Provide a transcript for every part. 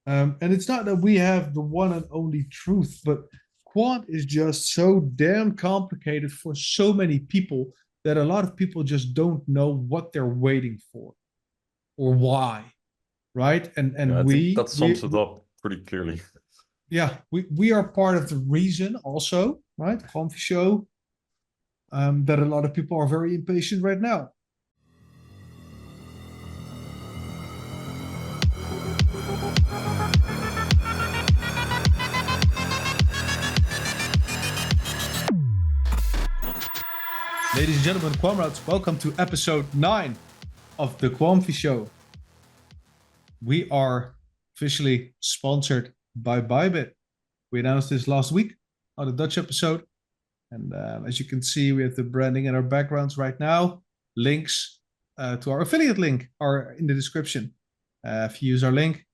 And it's not that we have the one and only truth, but quant is just so damn complicated for so many people that a lot of people just don't know what they're waiting for or why, right? And Yeah, and I think we that we sums it up pretty clearly. yeah, we are part of the reason also, right? Quamfy Show, that a lot of people are very impatient right now. Ladies and gentlemen, Quamrats, welcome to episode 9 of the Quamfy Show. We are officially sponsored by BYBIT. We announced this last week on the Dutch episode. And as you can see, we have the branding in our backgrounds right now. Links to our affiliate link are in the description. If you use our link,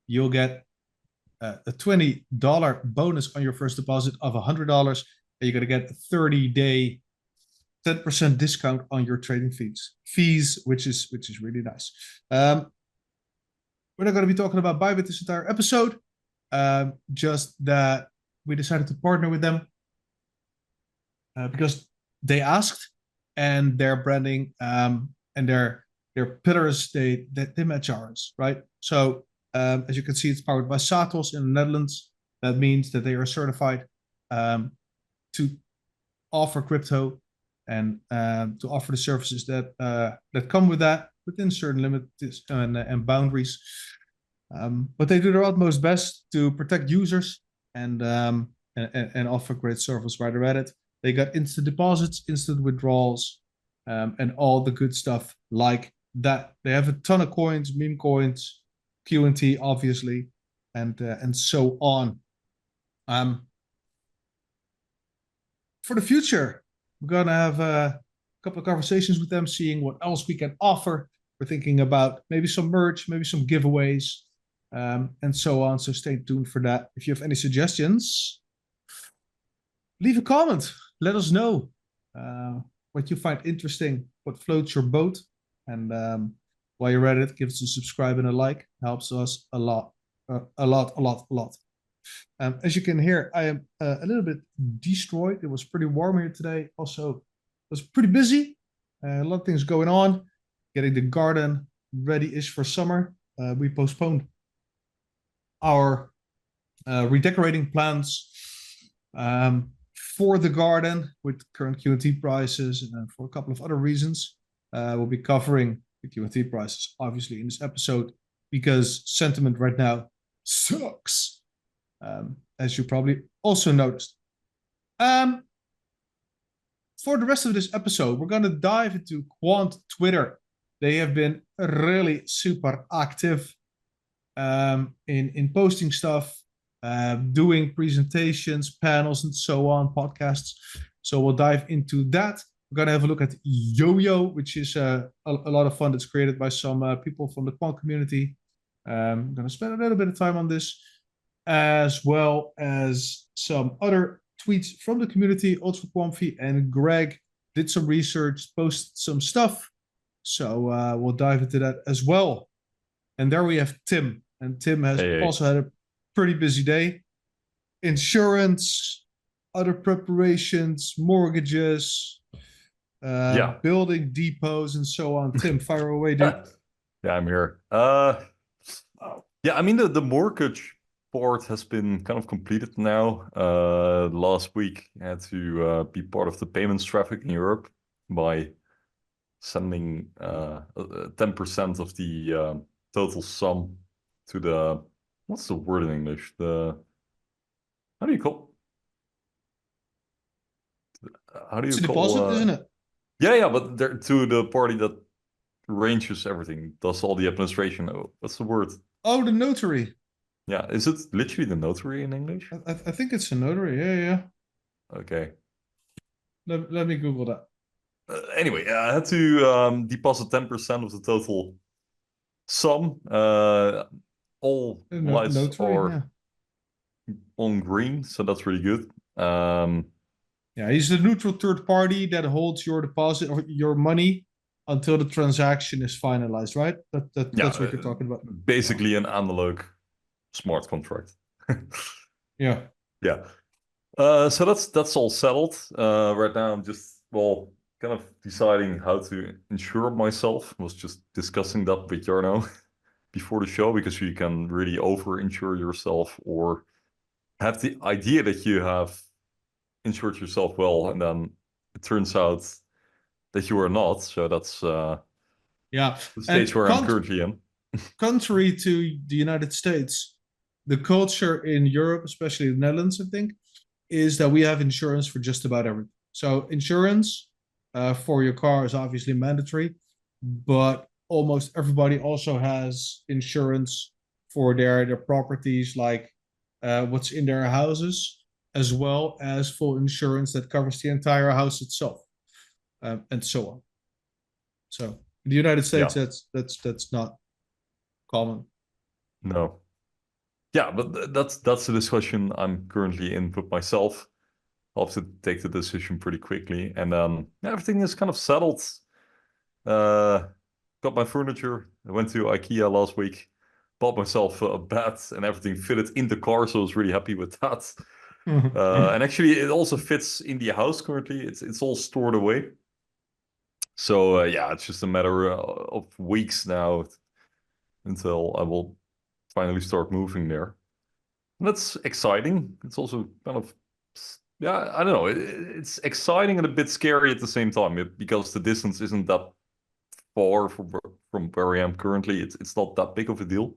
you'll get a $20 bonus on your first deposit of $100. And you're going to get a 30-day 10% discount on your trading fees, which is really nice. We're not going to be talking about BYBIT this entire episode, just that we decided to partner with them because they asked, and their branding and their pillars they match ours, right? So as you can see, it's powered by Satos in the Netherlands. That means that they are certified to offer crypto and to offer the services that come with that within certain limits and boundaries. But they do their utmost best to protect users and offer great service while they're at it. They got instant deposits, instant withdrawals, and all the good stuff like that. They have a ton of coins, meme coins, QNT, obviously, and so on. For the future, we're gonna have a couple of conversations with them, seeing what else we can offer. We're thinking about maybe some merch, maybe some giveaways, and so on. So stay tuned for that. If you have any suggestions, leave a comment. Let us know what you find interesting, what floats your boat. And while you're at it, give us a subscribe and a like. It helps us a lot. As you can hear, I am a little bit destroyed. It was pretty warm here today. Also, it was pretty busy. A lot of things going on. Getting the garden ready-ish for summer. We postponed our redecorating plans for the garden with current QNT prices and for a couple of other reasons. We'll be covering the QNT prices, obviously, in this episode because sentiment right now sucks. As you probably also noticed. For the rest of this episode, we're going to dive into Quant Twitter. They have been really super active in posting stuff, doing presentations, panels, and so on, podcasts. So we'll dive into that. We're going to have a look at YOYO, which is a lot of fun that's created by some people from the Quant community. I'm going to spend a little bit of time on this, as well as some other tweets from the community. Ultra Quamfy and Greg did some research, posted some stuff. So we'll dive into that as well. And there we have Tim. And Tim has also had a pretty busy day. Insurance, other preparations, mortgages, building depots, and so on. Tim, fire away, dude. Yeah, I'm here. Yeah, I mean, the mortgage part has been kind of completed now. Last week, I had to be part of the payments traffic in Europe by sending 10% of the total sum to the, what's the word in English? How do you call? It's a deposit, isn't it? Yeah, but to the party that arranges everything, does all the administration. Oh, what's the word? Oh, the notary. Yeah, is it literally the notary in English? I think it's a notary. Yeah. Okay. Let me Google that. Anyway, I had to deposit 10% of the total sum. All lights notary, are on green, so that's really good. Yeah, he's the neutral third party that holds your deposit or your money until the transaction is finalized, right? That's what you're talking about. Basically an analog smart contract. Yeah. Yeah. So that's all settled. Right now I'm just kind of deciding how to insure myself. I was just discussing that with Jarno before the show, because you can really over insure yourself or have the idea that you have insured yourself well, and then it turns out that you are not. So that's Yeah. the stage And where I'm currently in. contrary to the United States, the culture in Europe, especially the Netherlands, I think, is that we have insurance for just about everything. So insurance for your car is obviously mandatory, but almost everybody also has insurance for their properties, like what's in their houses, as well as full insurance that covers the entire house itself, and so on. So in the United States, Yeah. that's not common. No. Yeah, but that's the discussion I'm currently in with myself. I'll have to take the decision pretty quickly, and then everything is kind of settled. Got my furniture. I went to IKEA last week, bought myself a bed, and everything fitted in the car, so I was really happy with that. And actually, it also fits in the house currently. It's all stored away. So yeah, it's just a matter of weeks now until I will finally start moving there. And that's exciting. It's also kind of, yeah, I don't know. It's exciting and a bit scary at the same time, because the distance isn't that far from where I am currently. It's not that big of a deal.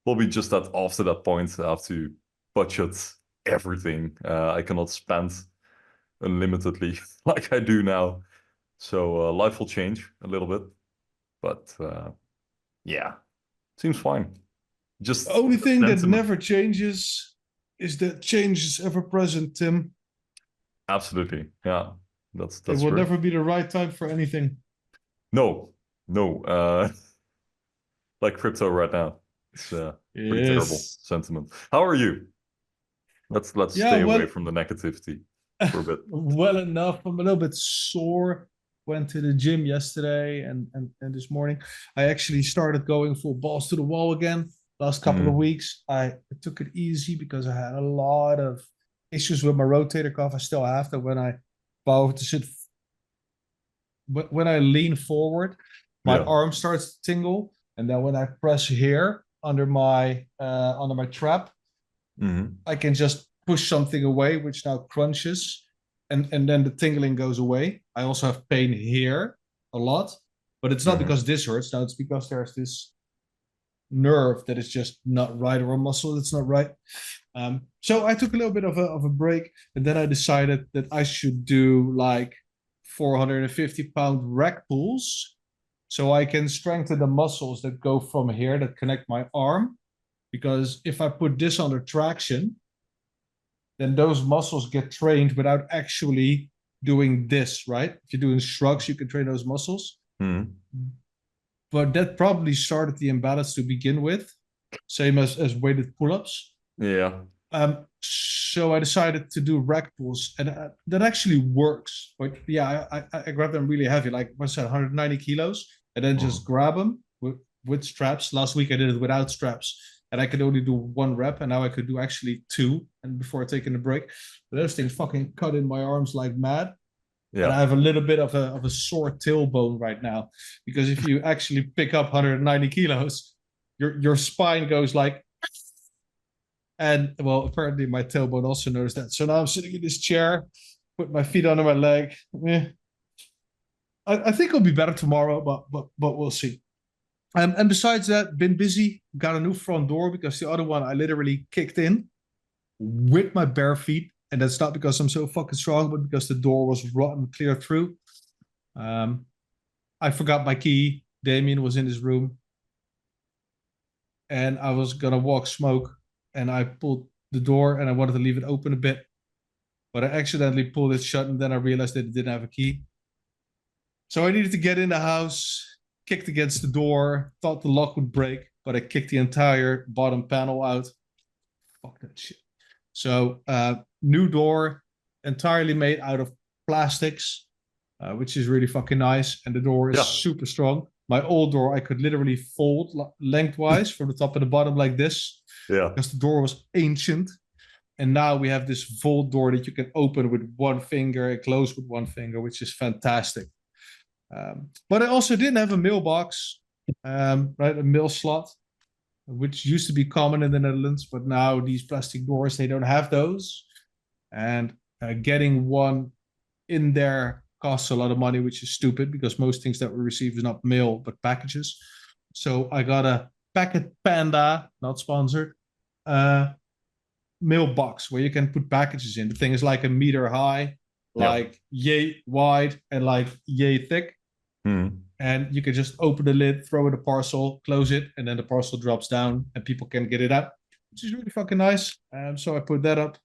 Will be just that after that point, I have to budget everything. I cannot spend unlimitedly like I do now. So life will change a little bit, but yeah, seems fine. Just The only thing that sentiment. never changes is that change is ever present, Tim. Absolutely, yeah, that's It will true. never be the right time for anything. No, no, like crypto right now. It's pretty terrible Yes. sentiment. How are you? Let's Yeah, stay away well, from the negativity for a bit. well enough. I'm a little bit sore. Went to the gym yesterday and this morning. I actually started going full balls to the wall again. Last couple of Mm, weeks, I took it easy because I had a lot of issues with my rotator cuff. I still have that when I bow to sit. When I lean forward, my yeah. arm starts to tingle, and then when I press here under my trap, Hmm. I can just push something away, which now crunches, and then the tingling goes away. I also have pain here a lot, but it's not Hmm. because this hurts. Now it's because there's this nerve that is just not right, or a muscle that's not right. So I took a little bit of a break, and then I decided that I should do like 450-pound rack pulls, so I can strengthen the muscles that go from here that connect my arm. Because if I put this under traction, then those muscles get trained without actually doing this, right? If you're doing shrugs, you can train those muscles. Hmm. But that probably started the imbalance to begin with, same as weighted pull-ups. Yeah. So I decided to do rack pulls, and that actually works. But yeah, I grab them really heavy, like what's that, 190 kilos, and then just Mhm. grab them with straps. Last week I did it without straps, and I could only do one rep, and now I could do actually two. And before taking a break, but those things fucking cut in my arms like mad. And I Yeah. have a little bit of a sore tailbone right now, because if you actually pick up 190 kilos, your spine goes like, and well, apparently my tailbone also noticed that. So now I'm sitting in this chair, put my feet under my leg. I think it'll be better tomorrow, but we'll see. And besides that, been busy. Got a new front door because the other one I literally kicked in with my bare feet, and that's not because I'm so fucking strong, but because the door was rotten clear through. I forgot my key. Damien was in his room, and I was gonna walk smoke, and I pulled the door, and I wanted to leave it open a bit, but I accidentally pulled it shut, and then I realized that it didn't have a key. So I needed to get in the house, kicked against the door, thought the lock would break, but I kicked the entire bottom panel out. Fuck that shit. So new door, entirely made out of plastics, which is really fucking nice. And the door is Yeah. super strong. My old door, I could literally fold lengthwise from the top and the bottom like this. Yeah. because the door was ancient. And now we have this vault door that you can open with one finger and close with one finger, which is fantastic. But I also didn't have a mailbox, right? A mail slot, which used to be common in the Netherlands, but now these plastic doors, they don't have those. And getting one in there costs a lot of money, which is stupid because most things that we receive is not mail, but packages. So I got a Packet Panda, not sponsored, mailbox where you can put packages in. The thing is like a meter high, like yay wide and like yay thick. And you can just open the lid, throw in a parcel, close it, and then the parcel drops down and people can get it out, which is really fucking nice. So I put that up.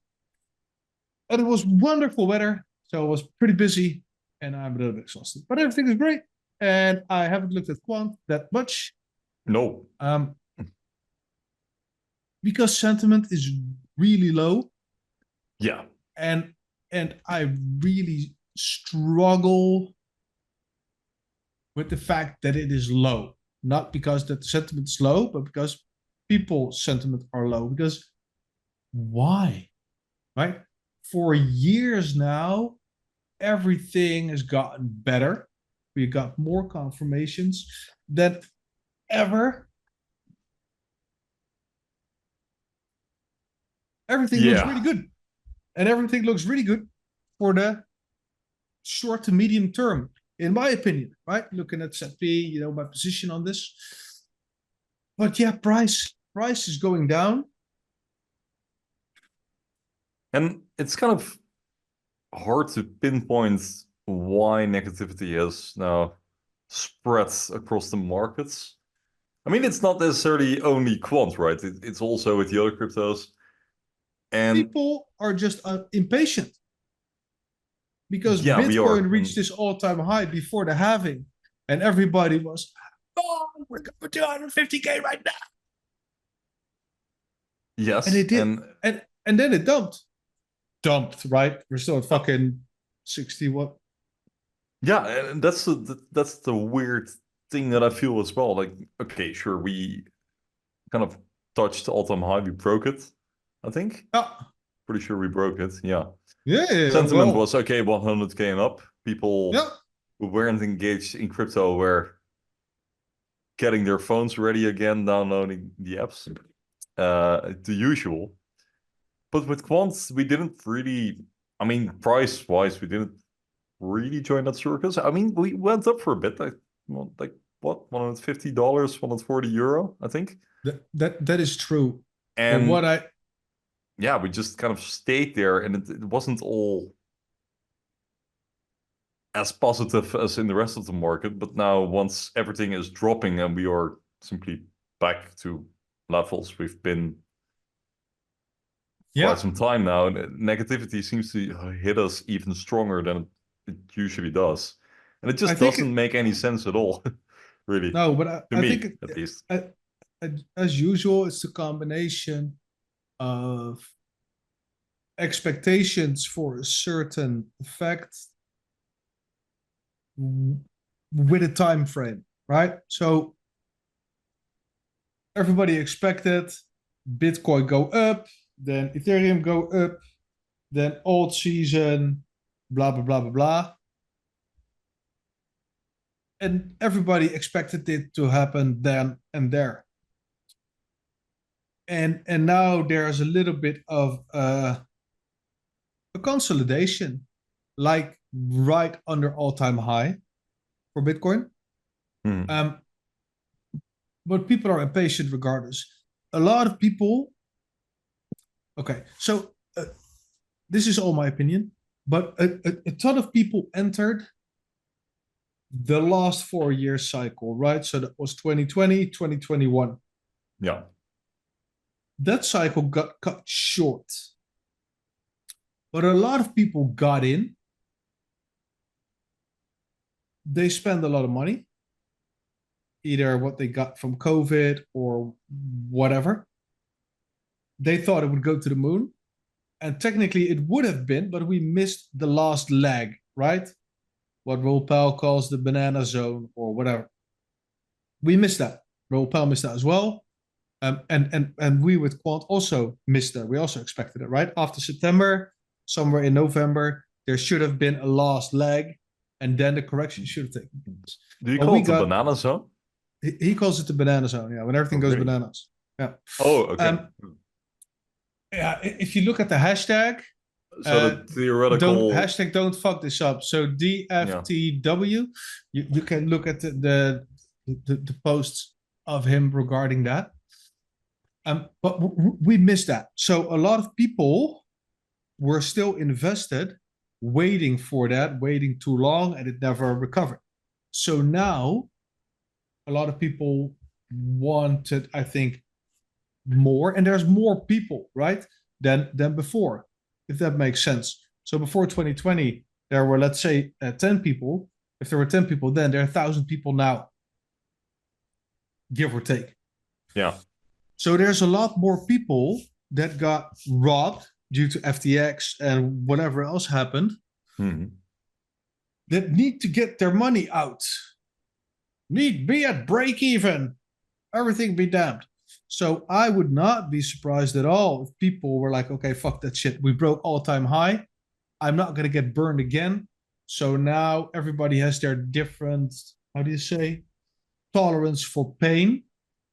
And it was wonderful weather, so I was pretty busy and I'm a little bit exhausted. But everything is great. And I haven't looked at Quant that much. No. Because sentiment is really low. Yeah. And I really struggle with the fact that it is low. Not because the sentiment is low, but because people's sentiment are low. Because why? Right? For years now, everything has gotten better. We got more confirmations than ever. Everything looks really good. And everything looks really good for the short to medium term, in my opinion, right? Looking at ZP, my position on this. But yeah, price is going down. And it's kind of hard to pinpoint why negativity has now spread across the markets. I mean, it's not necessarily only quant, right? It's also with the other cryptos. And people are just impatient because Bitcoin reached this all-time high before the halving, and everybody was, "Oh, we're going for 250K right now." Yes, and it did, and then it dumped, right? We're still at fucking 60. What? Yeah, and that's the weird thing that I feel as well. Like, okay, sure, we kind of touched all-time high, we broke it, I think. Pretty sure we broke it. Yeah. Sentiment was okay, 100K and up. People who weren't engaged in crypto were getting their phones ready again, downloading the apps, the usual. But with quants, we didn't really. I mean, price-wise, we didn't really join that circus. I mean, we went up for a bit, like what, $150, €140, I think. That is true. And what we just kind of stayed there, and it wasn't all as positive as in the rest of the market. But now, once everything is dropping and we are simply back to levels we've been quite some time now, negativity seems to hit us even stronger than it usually does. And it just doesn't make any sense at all, really. No, but to me, at least. As usual, it's a combination of expectations for a certain effect with a time frame, right? So everybody expected Bitcoin go up, then Ethereum go up, then alt season, blah, blah, blah, blah, blah. And everybody expected it to happen then and there. And now there's a little bit of a consolidation, like right under all-time high for Bitcoin. But people are impatient regardless. A lot of people. Okay, so this is all my opinion, but a ton of people entered the last 4 year cycle, right? So that was 2020, 2021. Yeah. That cycle got cut short. But a lot of people got in. They spend a lot of money, either what they got from COVID or whatever. They thought it would go to the moon. And technically it would have been, but we missed the last leg, right? What Roel Pel calls the banana zone or whatever. We missed that. Roel Pel missed that as well. And we with Quant also missed that. We also expected it, right? After September, somewhere in November, there should have been a last leg, and then the correction should have taken place. Do you Well, call we it the got- banana zone? He calls it the banana zone, yeah, when everything goes really? bananas. Yeah. Oh, okay. Yeah, if you look at the hashtag, So the theoretical don't fuck this up. So DFTW, you can look at the posts of him regarding that. But we missed that. So a lot of people were still invested, waiting for that, waiting too long, and it never recovered. So now, a lot of people wanted, I think, more, and there's more people, right, than before, if that makes sense. So before 2020, there were, let's say, 10 people. If there were 10 people then, there are 1,000 people now, give or take. Yeah. So there's a lot more people that got robbed due to FTX and whatever else happened, that need to get their money out. Need be at break even. Everything be damned. So I would not be surprised at all if people were like, okay, fuck that shit. We broke all-time high. I'm not going to get burned again. So now everybody has their different, how do you say, tolerance for pain.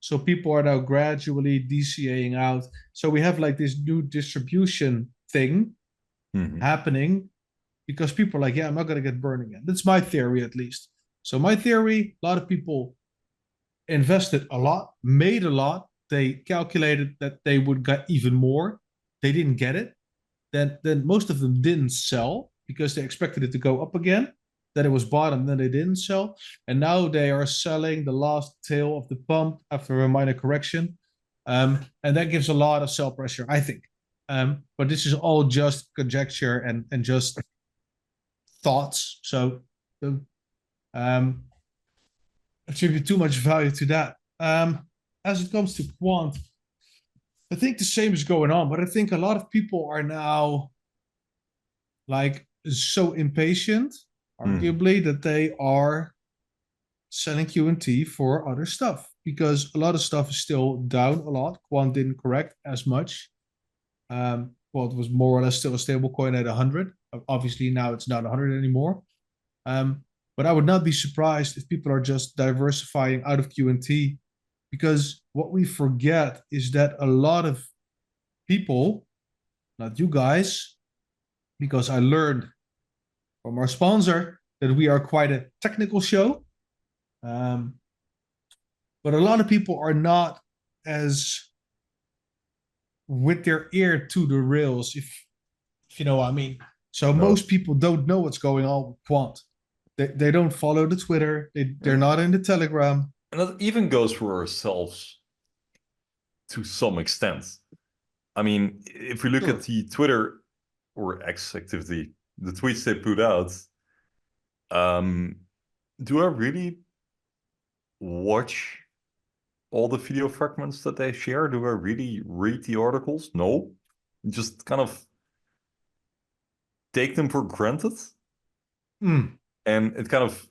So people are now gradually DCAing out. So we have like this new distribution thing happening because people are like, yeah, I'm not going to get burned again. That's my theory, at least. So my theory, a lot of people invested a lot, made a lot. They calculated that they would get even more. They didn't get it. Then most of them didn't sell because they expected it to go up again. Then it was bottom, then they didn't sell. And now they are selling the last tail of the pump after a minor correction. And that gives a lot of sell pressure, I think. But this is all just conjecture and just thoughts. So attribute too much value to that. As it comes to Quant, I think the same is going on, but I think a lot of people are now like so impatient, arguably, that they are selling QNT for other stuff because a lot of stuff is still down a lot. Quant didn't correct as much. Quant was more or less still a stable coin at 100. Obviously now it's not 100 anymore. But I would not be surprised if people are just diversifying out of QNT, because what we forget is that a lot of people, not you guys, because I learned from our sponsor that we are quite a technical show. But a lot of people are not as with their ear to the rails, if you know what I mean. So most people don't know what's going on with Quant. They don't follow the Twitter. They're not in the Telegram. And that even goes for ourselves to some extent. I mean, if we look at the Twitter or X activity, the tweets they put out, do I really watch all the video fragments that they share? Do I really read the articles? No. Just kind of take them for granted. And it kind of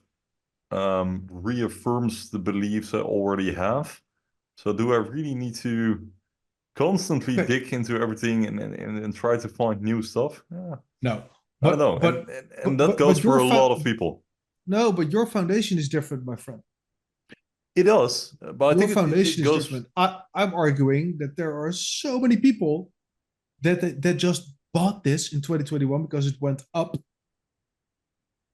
reaffirms the beliefs I already have. So do I really need to constantly dig into everything and try to find new stuff? Yeah. No. I don't know. And that goes for a lot of people. No, but your foundation is different, my friend. It does. But your I think foundation is different. I'm arguing that there are so many people that just bought this in 2021 because it went up,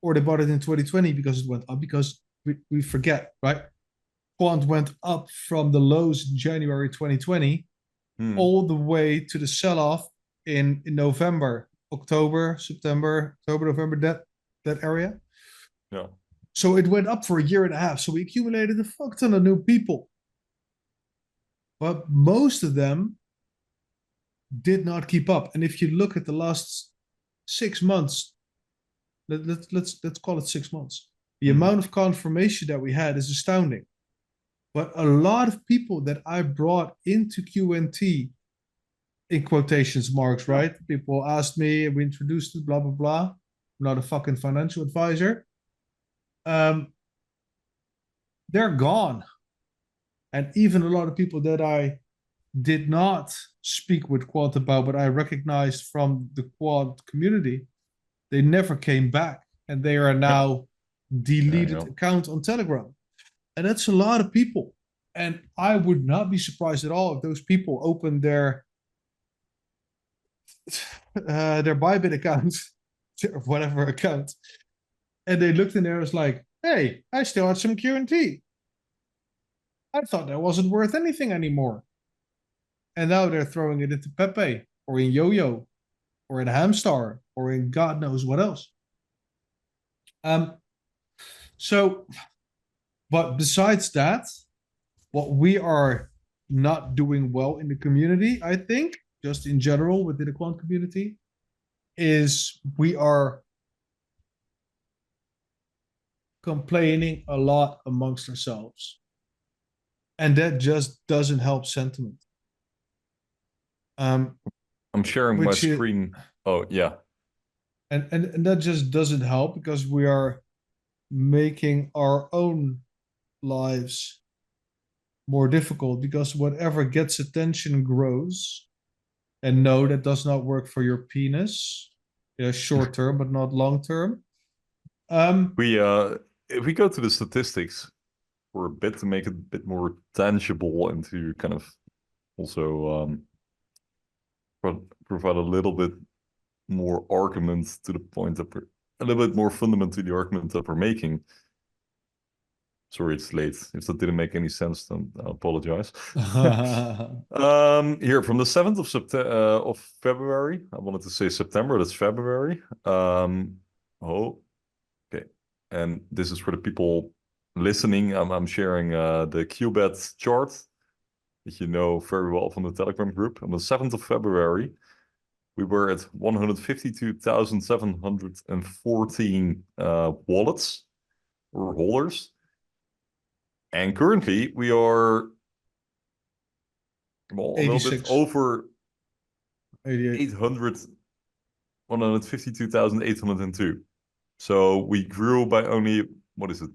or they bought it in 2020 because it went up, because we forget, right? Quant went up from the lows in January 2020 all the way to the sell-off in November, October, September, October, November, that area. Yeah. So it went up for a year and a half. So we accumulated a fuck ton of new people. But most of them did not keep up. And if you look at the last 6 months, let's call it 6 months. The amount of confirmation that we had is astounding. But a lot of people that I brought into QNT, in quotations marks, right? People asked me, we introduced it, blah, blah, blah. I'm not a fucking financial advisor. They're gone. And even a lot of people that I did not speak with Quant about, but I recognized from the Quant community, they never came back, and they are Yep. now deleted Yeah. account on Telegram, and that's a lot of people. And I would not be surprised at all if those people open their BYBIT account or whatever account, and they looked in there and was like, "Hey, I still had some QNT. I thought that wasn't worth anything anymore." And now they're throwing it into Pepe or in YOYO or in Hamstar or in God knows what else. So, but besides that, what we are not doing well in the community, I think, just in general within the quant community, is we are complaining a lot amongst ourselves. And that just doesn't help sentiment. I'm sharing my screen. Oh, yeah. And that just doesn't help because we are making our own lives more difficult, because whatever gets attention grows. And no, that does not work for your penis. Yeah, short term, but not long term. If we go to the statistics for a bit to make it a bit more tangible and to kind of also provide a little bit more argument to the point that a little bit more fundament to the argument that we're making. Sorry, it's late. If that didn't make any sense, then I apologize. Here from the 7th of February. I wanted to say September. That's February. Okay. And this is for the people listening. I'm sharing the QBET chart that you know very well from the Telegram group. On the 7th of February, we were at 152,714 wallets or holders. And currently we are a little bit over 800, 152,802. So we grew by only, what is it?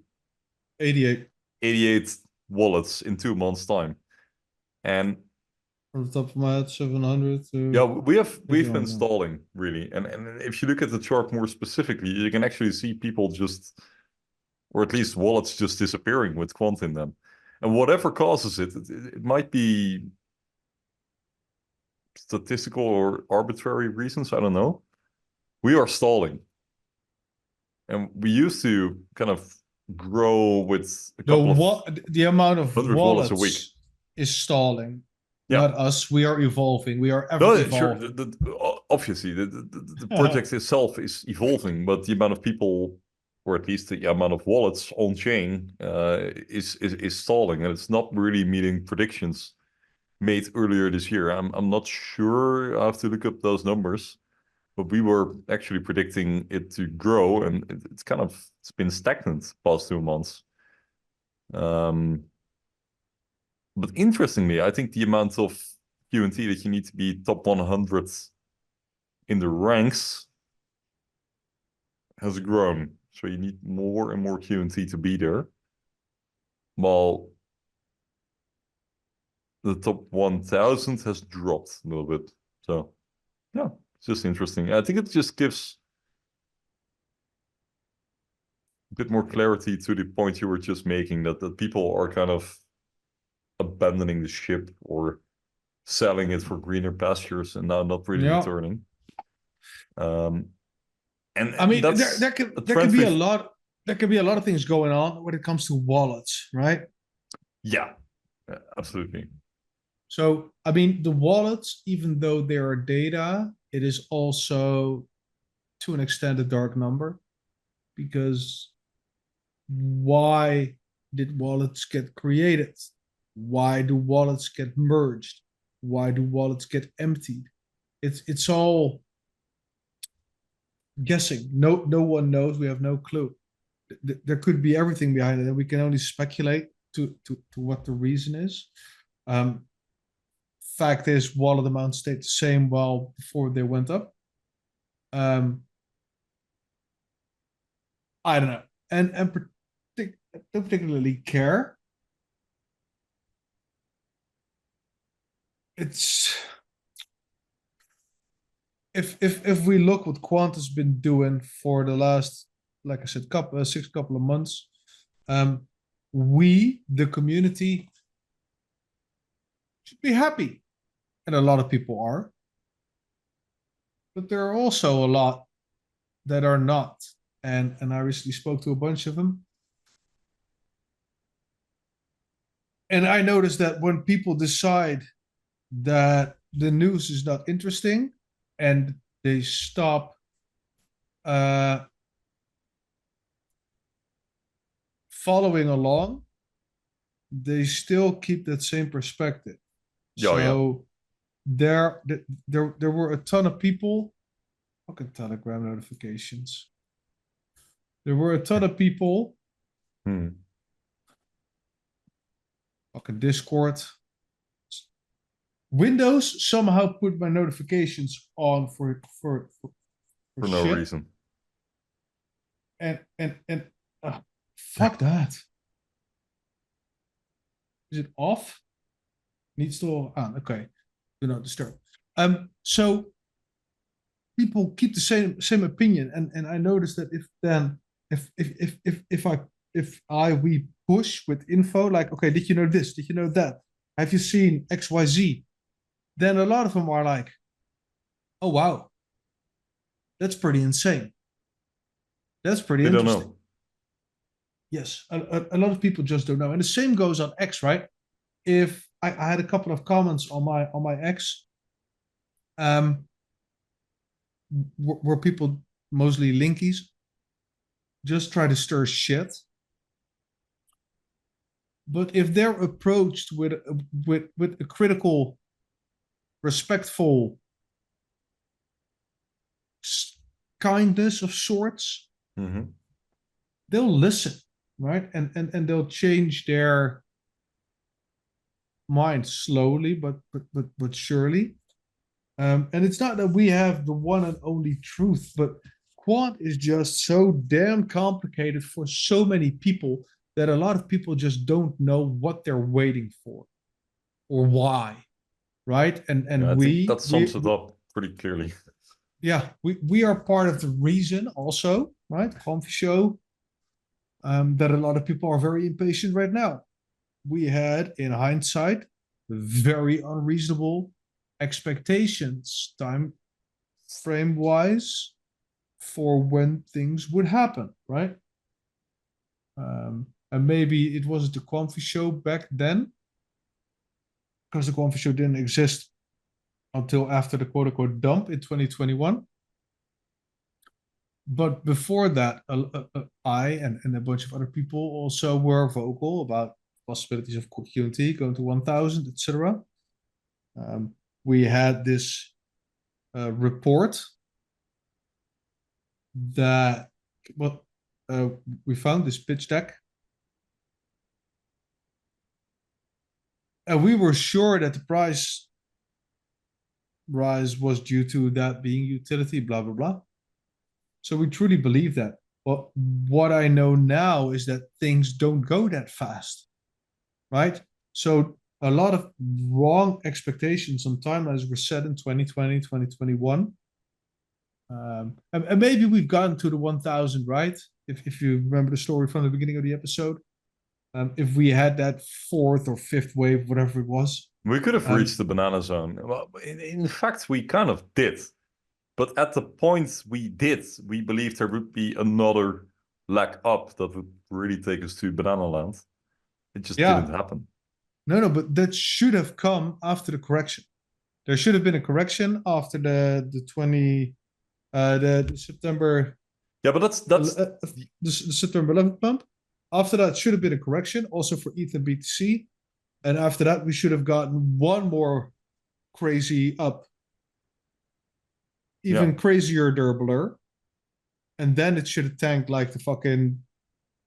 88 wallets in 2 months' time. And from the top of my head, 700 to... Yeah, we've been stalling, really. And if you look at the chart more specifically, you can actually see people just, or at least wallets just disappearing with quant in them. And whatever causes it might be statistical or arbitrary reasons, I don't know. We are stalling. And we used to kind of grow with a couple the amount of wallets a week is stalling. Yeah. Not us. We are evolving. We are ever evolving. Sure. Obviously, the project itself is evolving, but the amount of people, or at least the amount of wallets on chain, is stalling, and it's not really meeting predictions made earlier this year. I'm not sure. I have to look up those numbers, but we were actually predicting it to grow, and it's been stagnant past 2 months. But interestingly, I think the amount of QNT that you need to be top 100 in the ranks has grown. So you need more and more QNT to be there. While the top 1,000 has dropped a little bit. So, yeah, it's just interesting. I think it just gives a bit more clarity to the point you were just making, that people are kind of abandoning the ship or selling it for greener pastures and now not really returning. And I mean, there could be a lot. There could be a lot of things going on when it comes to wallets, right? Yeah, absolutely. So, I mean, the wallets, even though they are data, it is also, to an extent, a dark number. Because why did wallets get created? Why do wallets get merged? Why do wallets get emptied? It's all guessing. No one knows. We have no clue. There could be everything behind it, and we can only speculate to what the reason is. Fact is, wallet amount stayed the same while before they went up. I don't know, and don't particularly care. it's if we look what Quant has been doing for the last, like I said, couple of months, we, the community, should be happy, and a lot of people are, but there are also a lot that are not, and I recently spoke to a bunch of them, and I noticed that when people decide that the news is not interesting and they stop following along, they still keep that same perspective. Yeah, So there were a ton of people. Fucking Telegram notifications. There were a ton of people. Fucking Discord. Windows somehow put my notifications on for no shit. reason. And fuck that. Is it off? Needs to on. Okay. Do not disturb. So people keep the same opinion, and I noticed that if we push with info like, okay, did you know this? Did you know that? Have you seen XYZ? Then a lot of them are like, oh wow, that's pretty insane. That's pretty They interesting. don't know. Yes, a lot of people just don't know, and the same goes on X, right? If I had a couple of comments on my X, where people, mostly linkies, just try to stir shit. But if they're approached with a critical, respectful kindness of sorts, they'll listen, right? And they'll change their mind slowly, but surely. And it's not that we have the one and only truth, but Quant is just so damn complicated for so many people that a lot of people just don't know what they're waiting for or why, right? And I think that sums it up pretty clearly. Yeah, we are part of the reason also, right? Quamfy Show, that a lot of people are very impatient right now. We had, in hindsight, very unreasonable expectations, time frame wise, for when things would happen, right? And maybe it wasn't the Quamfy Show back then, because the Quamfy Show didn't exist until after the quote-unquote dump in 2021. But before that, I and a bunch of other people also were vocal about possibilities of QNT going to 1,000, etc. We had this report that we found this pitch deck, and we were sure that the price rise was due to that being utility, blah blah blah. So we truly believe that. But what I know now is that things don't go that fast, right? So a lot of wrong expectations on timelines were set in 2020, 2021. And maybe we've gotten to the 1,000, right? If you remember the story from the beginning of the episode. If we had that fourth or fifth wave, whatever it was. We could have reached the banana zone. Well, in fact, we kind of did. But at the point we did, we believed there would be another leg up that would really take us to banana land. It just didn't happen. No, but that should have come after the correction. There should have been a correction after the September. Yeah, but that's the September 11th pump. After that, should have been a correction also for ETH and BTC, and after that, we should have gotten one more crazy up, even crazier durabler, and then it should have tanked like the fucking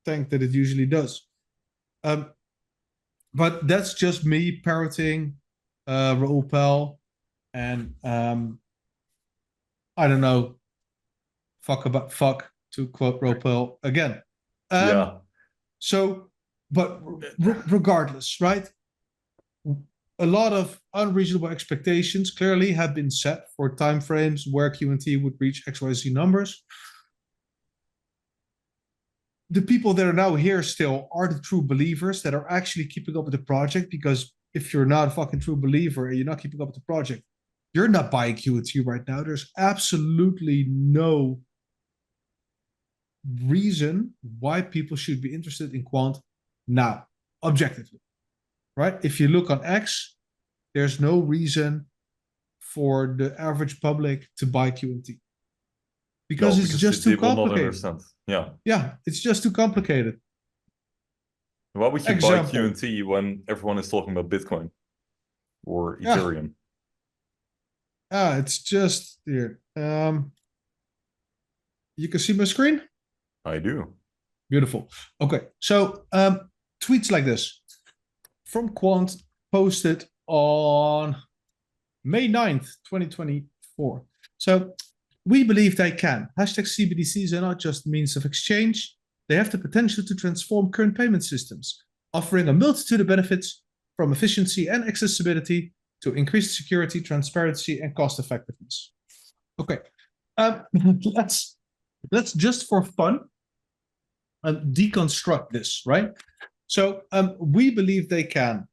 tank that it usually does. But that's just me parroting Raoul Pal, and I don't know, fuck to quote Raoul Pal again. So, but regardless, right? a lot of unreasonable expectations clearly have been set for timeframes where QNT would reach XYZ numbers. The people that are now here still are the true believers that are actually keeping up with the project, because if you're not a fucking true believer and you're not keeping up with the project, you're not buying QNT right now. There's absolutely no reason why people should be interested in Quant now, objectively, right? If you look on X, there's no reason for the average public to buy QNT. Because it's just too complicated. Yeah, it's just too complicated. Why would you buy QNT when everyone is talking about Bitcoin or Ethereum? It's just here. You can see my screen? I do. Beautiful. Okay, so tweets like this from Quant posted on May 9th, 2024. So we believe they can. Hashtag CBDCs are not just means of exchange. They have the potential to transform current payment systems, offering a multitude of benefits from efficiency and accessibility to increased security, transparency, and cost effectiveness. Okay, let's just for fun deconstruct this, right? So we believe they can.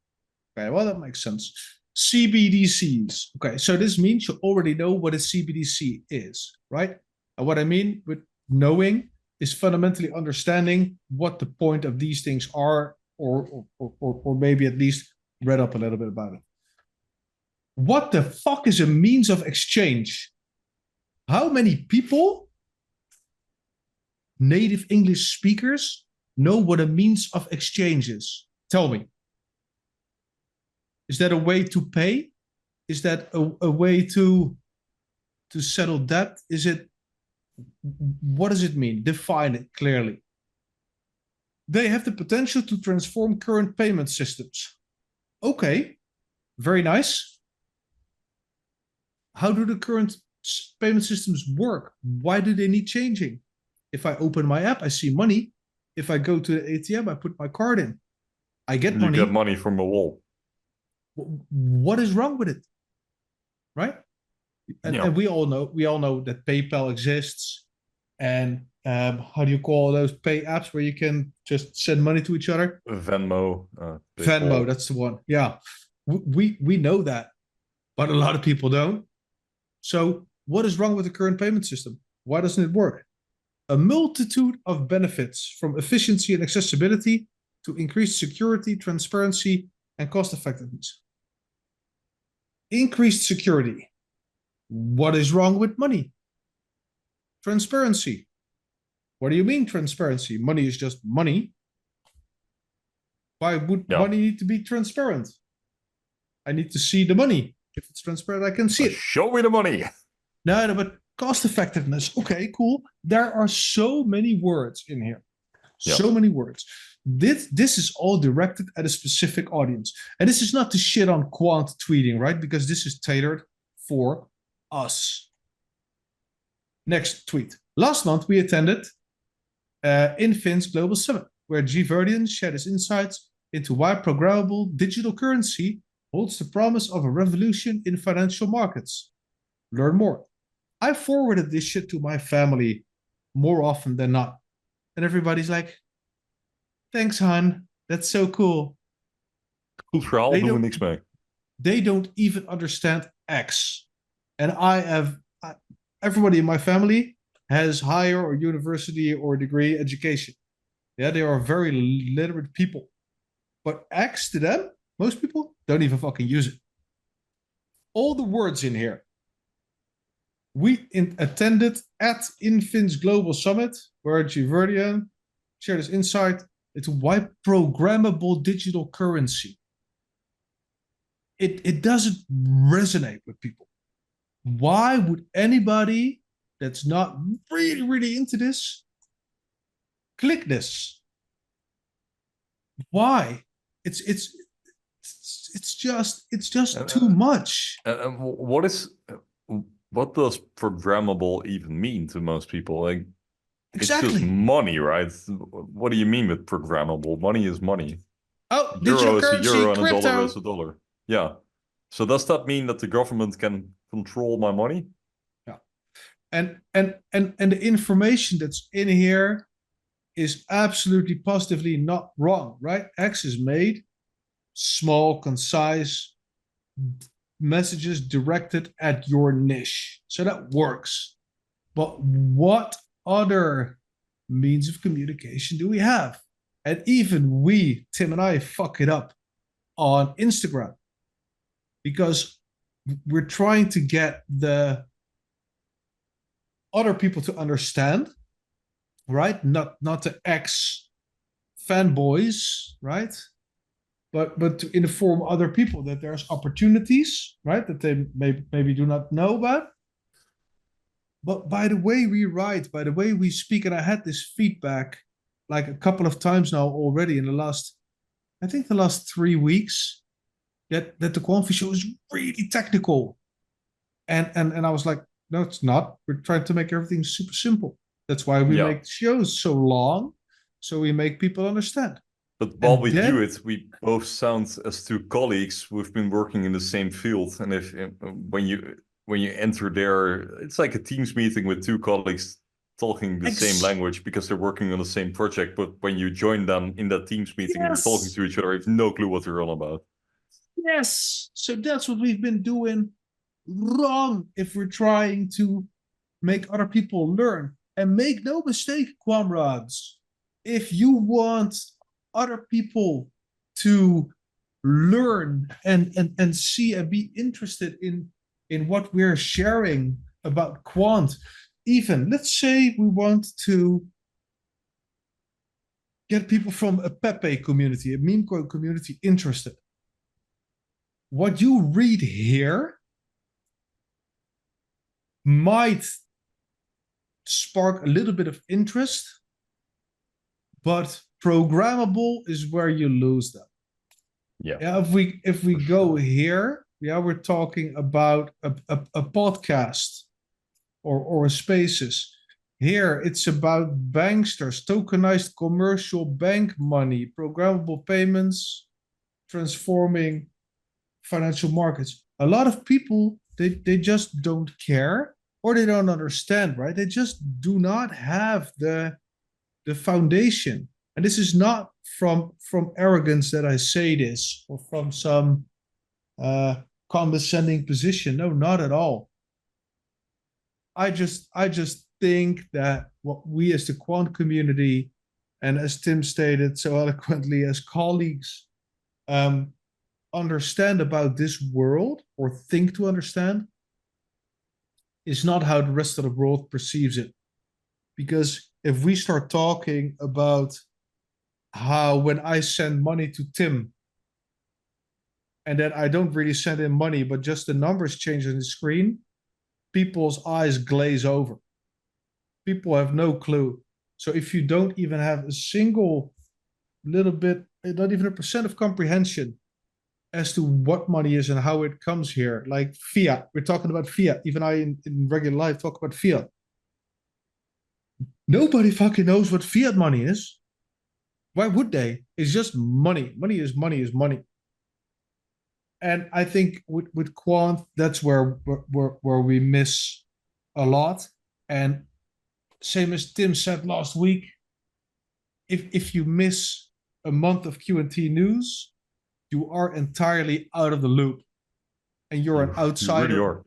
Okay, well, that makes sense. CBDCs. Okay, so this means you already know what a CBDC is, right? And what I mean with knowing is fundamentally understanding what the point of these things are, or maybe at least read up a little bit about it. What the fuck is a means of exchange? How many people, native English speakers, know what a means of exchange is? Tell me. Is that a way to pay? Is that a way to settle debt? Is it, what does it mean? Define it clearly. They have the potential to transform current payment systems. Okay, very nice. How do the current payment systems work? Why do they need changing? If I open my app, I see money. If I go to the ATM, I put my card in. I get money. You get money from a wall. What is wrong with it? Right? And we all know that PayPal exists, and how do you call those pay apps where you can just send money to each other? Venmo. Venmo, that's the one. Yeah, we know that, but a lot of people don't. So what is wrong with the current payment system? Why doesn't it work? A multitude of benefits, from efficiency and accessibility to increased security, transparency, and cost effectiveness. Increased security. What is wrong with money? Transparency. What do you mean transparency? Money is just money. Why would money need to be transparent? I need to see the money. If it's transparent, I can see it. Show me the money. No, but cost effectiveness. Okay, cool. There are so many words in here. So many words. This is all directed at a specific audience. And this is not to shit on Quant tweeting, right? Because this is tailored for us. Next tweet. Last month, we attended Infin's Global Summit, where G. Verdian shared his insights into why programmable digital currency holds the promise of a revolution in financial markets. Learn more. I forwarded this shit to my family more often than not. And everybody's like, thanks, hon. That's so cool. Goed verhaal, doen we niks mee. They don't even understand X. And everybody in my family has higher or university or degree education. Yeah, they are very literate people. But X to them, most people don't even fucking use it. All the words in here. We attended at Infin's Global Summit, where G. Verdian shared his insight into why programmable digital currency. It doesn't resonate with people. Why would anybody that's not really, really into this click this? Why? It's just too much. What does programmable even mean to most people? Like, exactly. It's just money, right? What do you mean with programmable? Money is money. Oh, digital currency, euro and crypto. a dollar is a dollar. Yeah. So does that mean that the government can control my money? Yeah. And the information that's in here is absolutely positively not wrong, right? X is made small, concise messages directed at your niche. So that works. But what other means of communication do we have? And even we, Tim and I, fuck it up on Instagram because we're trying to get the other people to understand, right? Not the ex fanboys, right? But to inform other people that there's opportunities, right? That they maybe do not know about. But by the way we write, by the way we speak, and I had this feedback like a couple of times now already in the last, I think the last 3 weeks, that the Quamfy Show is really technical. And I was like, no, it's not. We're trying to make everything super simple. That's why we make shows so long, so we make people understand. But while we do it, we both sound as two colleagues. We've been working in the same field, and if when you enter there, it's like a Teams meeting with two colleagues talking the same language because they're working on the same project. But when you join them in that Teams meeting and you're talking to each other, you have no clue what they're on about. Yes, so that's what we've been doing wrong if we're trying to make other people learn. And make no mistake, comrades, if you want other people to learn and see and be interested in what we're sharing about quant, even let's say we want to get people from a Pepe community, a meme coin community interested. What you read here might spark a little bit of interest, but programmable is where you lose them. Yeah. If we go here, we're talking about a podcast or a spaces. Here it's about banksters, tokenized commercial bank money, programmable payments, transforming financial markets. A lot of people they just don't care or they don't understand, right? They just do not have the foundation. And this is not from arrogance that I say this or from some condescending position. No, not at all. I just think that what we as the quant community and as Tim stated so eloquently as colleagues understand about this world or think to understand is not how the rest of the world perceives it. Because if we start talking about how when I send money to Tim and then I don't really send him money, but just the numbers change on the screen, people's eyes glaze over. People have no clue. So if you don't even have a single little bit, not even a percent of comprehension as to what money is and how it comes here, like fiat, we're talking about fiat. Even I in regular life talk about fiat. Nobody fucking knows what fiat money is. Why would they? It's just money. Money is money is money. And I think with Quant, that's where we miss a lot. And same as Tim said last week, if you miss a month of QNT news, you are entirely out of the loop, and you're an outsider. You really are.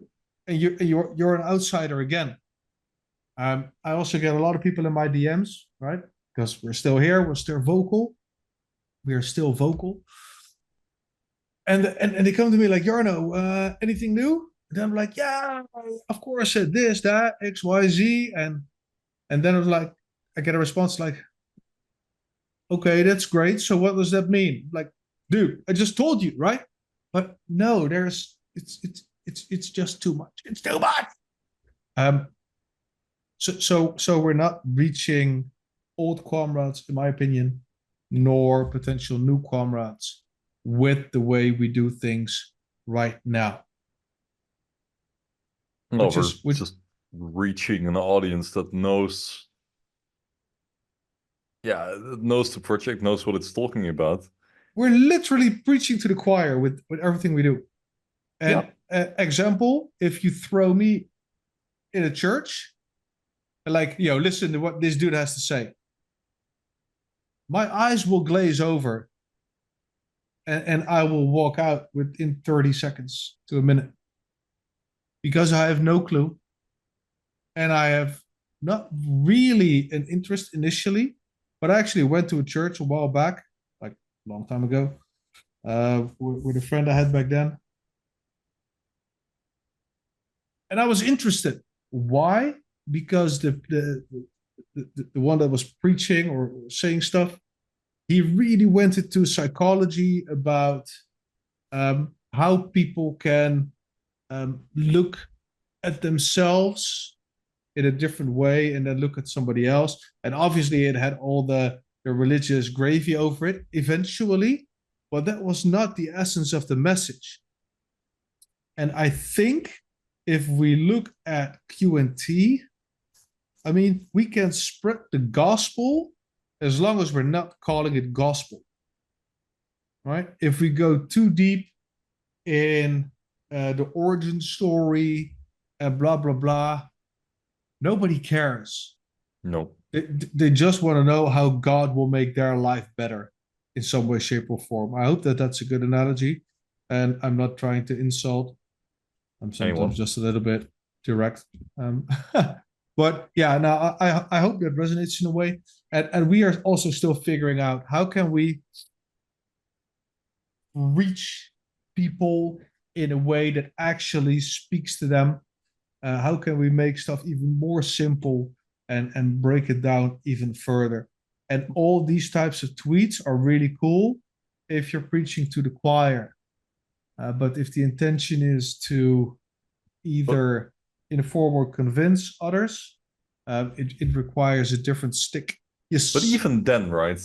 And you're an outsider again. I also get a lot of people in my DMs, right? Because we're still here, we're still vocal. We are still vocal. And they come to me like, Jarno, anything new? And I'm like, yeah, of course, this, that, X, Y, Z. And then I get a response like, okay, that's great. So what does that mean? Like, dude, I just told you, right? But no, it's just too much. It's too much. So we're not reaching old comrades, in my opinion, nor potential new comrades with the way we do things right now. No, we're just reaching an audience that knows, knows the project, knows what it's talking about. we're literally preaching to the choir with everything we do. And example, if you throw me in a church, like, listen to what this dude has to say, my eyes will glaze over and I will walk out within 30 seconds to a minute because I have no clue. And I have not really an interest initially, but I actually went to a church a while back, like a long time ago, with a friend I had back then. And I was interested. Why? Because the one that was preaching or saying stuff, he really went into psychology about how people can look at themselves in a different way and then look at somebody else. And obviously it had all the religious gravy over it eventually, but that was not the essence of the message. And I think if we look at QNT, I mean, we can spread the gospel as long as we're not calling it gospel, right? If we go too deep in the origin story and blah, blah, blah, nobody cares. No. They just want to know how God will make their life better in some way, shape, or form. I hope that that's a good analogy. And I'm not trying to insult. I'm sometimes just a little bit direct. But yeah, now I hope that resonates in a way. And we are also still figuring out how can we reach people in a way that actually speaks to them. How can we make stuff even more simple and break it down even further? And all these types of tweets are really cool if you're preaching to the choir. But if the intention is to either inform or convince others, it requires a different stick. Yes. But even then, right?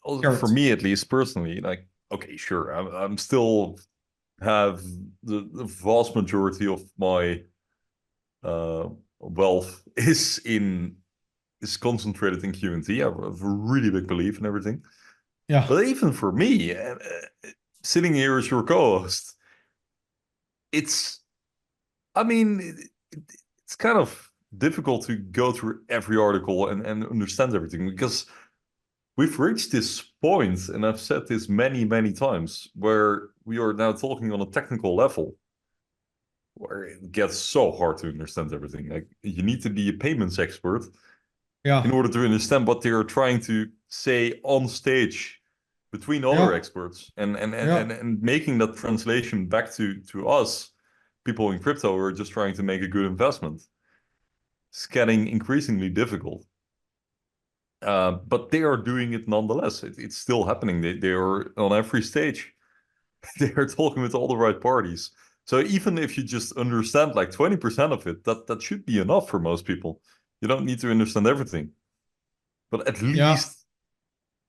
For me, at least personally, like, okay, sure, I'm still have the vast majority of my wealth is concentrated in QNT. I have a really big belief in everything. Yeah. But even for me, sitting here as your co-host, it's kind of difficult to go through every article and understand everything because we've reached this point, and I've said this many, many times, where we are now talking on a technical level where it gets so hard to understand everything. Like, you need to be a payments expert in order to understand what they are trying to say on stage between other experts and making that translation back to us, people in crypto who are just trying to make a good investment. It's getting increasingly difficult. But they are doing it nonetheless. It's still happening. They are on every stage. They are talking with all the right parties. So even if you just understand like 20% of it, that should be enough for most people. You don't need to understand everything. But at least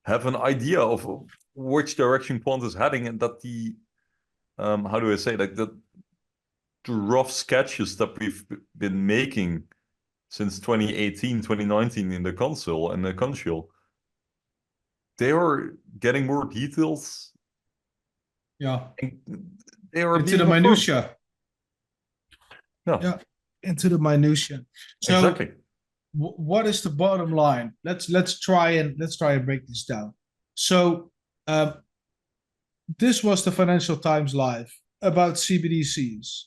have an idea of which direction Quant is heading, and that the how do I say, like, the rough sketches that we've been making since 2018, 2019 in the console and the Counchill, they are getting more details. Yeah. They are into the minutia. Yeah, into the minutia. So exactly. What is the bottom line? Let's try and break this down. So this was the Financial Times Live about CBDCs.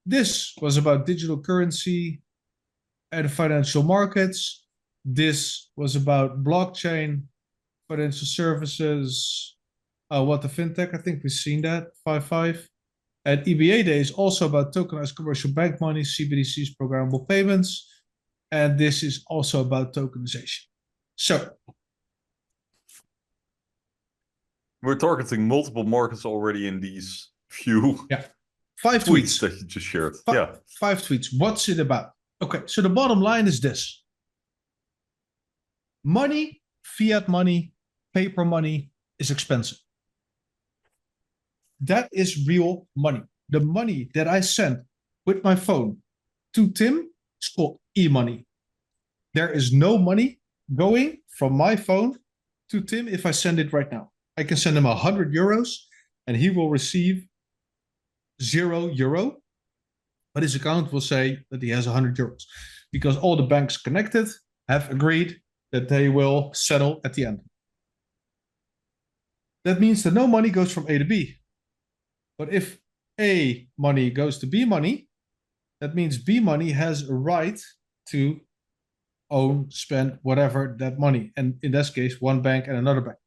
This was about digital currency and financial markets. This was about blockchain, financial services, what the fintech. I think we've seen that 5.5. And EBA Day is also about tokenized commercial bank money, CBDCs, programmable payments. And this is also about tokenization. So we're targeting multiple markets already in these few 5 tweets that you just shared. 5 tweets. What's it about? Okay, so the bottom line is this. Money, fiat money, paper money is expensive. That is real money. The money that I send with my phone to Tim is called e-money. There is no money going from my phone to Tim if I send it right now. I can send him 100 euros and he will receive €0, but his account will say that he has 100 euros because all the banks connected have agreed that they will settle at the end. That means that no money goes from A to B. But if A money goes to B money, that means B money has a right to own, spend, whatever that money. And in this case, one bank and another bank.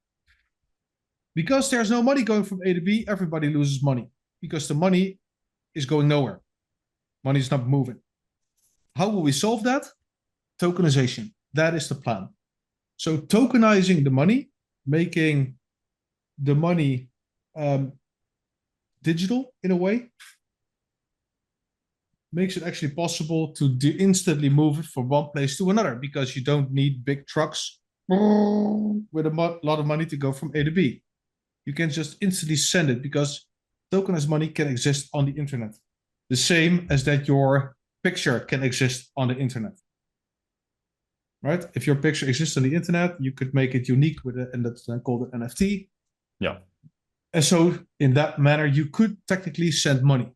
Because there's no money going from A to B, everybody loses money because the money is going nowhere. Money is not moving. How will we solve that? Tokenization. That is the plan. So tokenizing the money, making the money digital in a way, makes it actually possible to instantly move it from one place to another because you don't need big trucks with a lot of money to go from A to B. You can just instantly send it because tokenized money can exist on the internet. The same as that your picture can exist on the internet. Right? If your picture exists on the internet, you could make it unique with it, and that's then called an NFT. Yeah. And so in that manner, you could technically send money.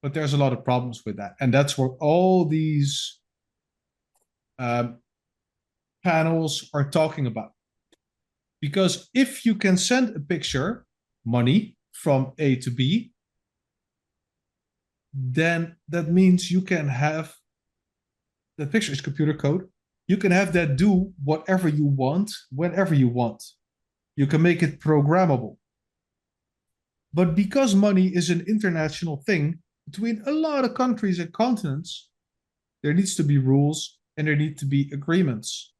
But there's a lot of problems with that. And that's what all these panels are talking about. Because if you can send a picture, money, from A to B, then that means you can have, the picture is computer code, you can have that do whatever you want, whenever you want. You can make it programmable. But because money is an international thing between a lot of countries and continents, there needs to be rules and there need to be agreements,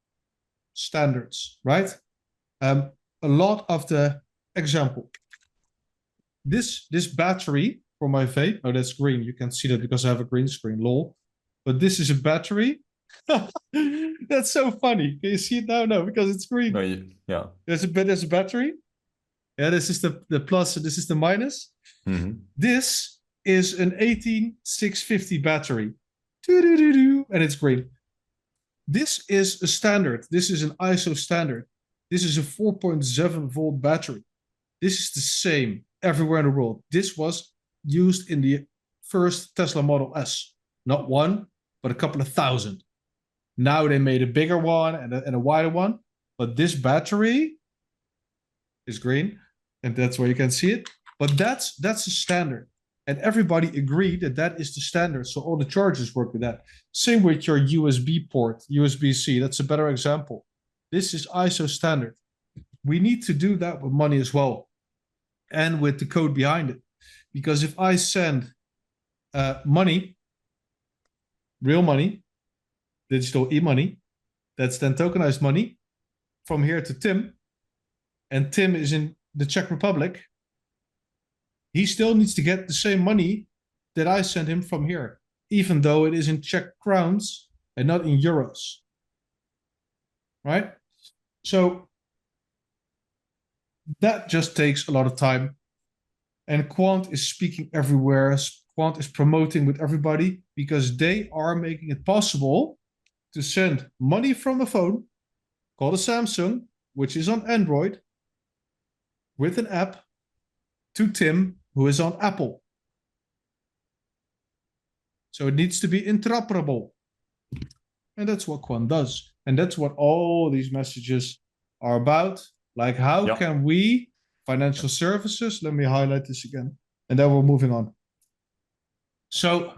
standards, right? A lot of the example, this battery for my vape, oh, that's green. You can see that because I have a green screen, lol. But this is a battery. That's so funny. Can you see it now? No, because it's green. No, yeah. There's a battery. Yeah, this is the plus, this is the minus. Mm-hmm. This is an 18650 battery. And it's green. This is a standard. This is an ISO standard. This is a 4.7 volt battery. This is the same everywhere in the world. This was used in the first Tesla Model S. Not one, but a couple of thousand. Now they made a bigger one and a wider one. But this battery is green. And that's where you can see it. But that's a standard. And everybody agreed that that is the standard. So all the chargers work with that. Same with your USB port, USB-C. That's a better example. This is ISO standard. We need to do that with money as well. And with the code behind it. Because if I send money, real money, digital e-money, that's then tokenized money from here to Tim, and Tim is in the Czech Republic, he still needs to get the same money that I send him from here, even though it is in Czech crowns and not in euros. Right? So that just takes a lot of time. And Quant is speaking everywhere. Quant is promoting with everybody because they are making it possible to send money from a phone called a Samsung, which is on Android, with an app to Tim, who is on Apple. So it needs to be interoperable. And that's what Quant does. And that's what all these messages are about. Like, how can we, financial services, let me highlight this again, and then we're moving on. So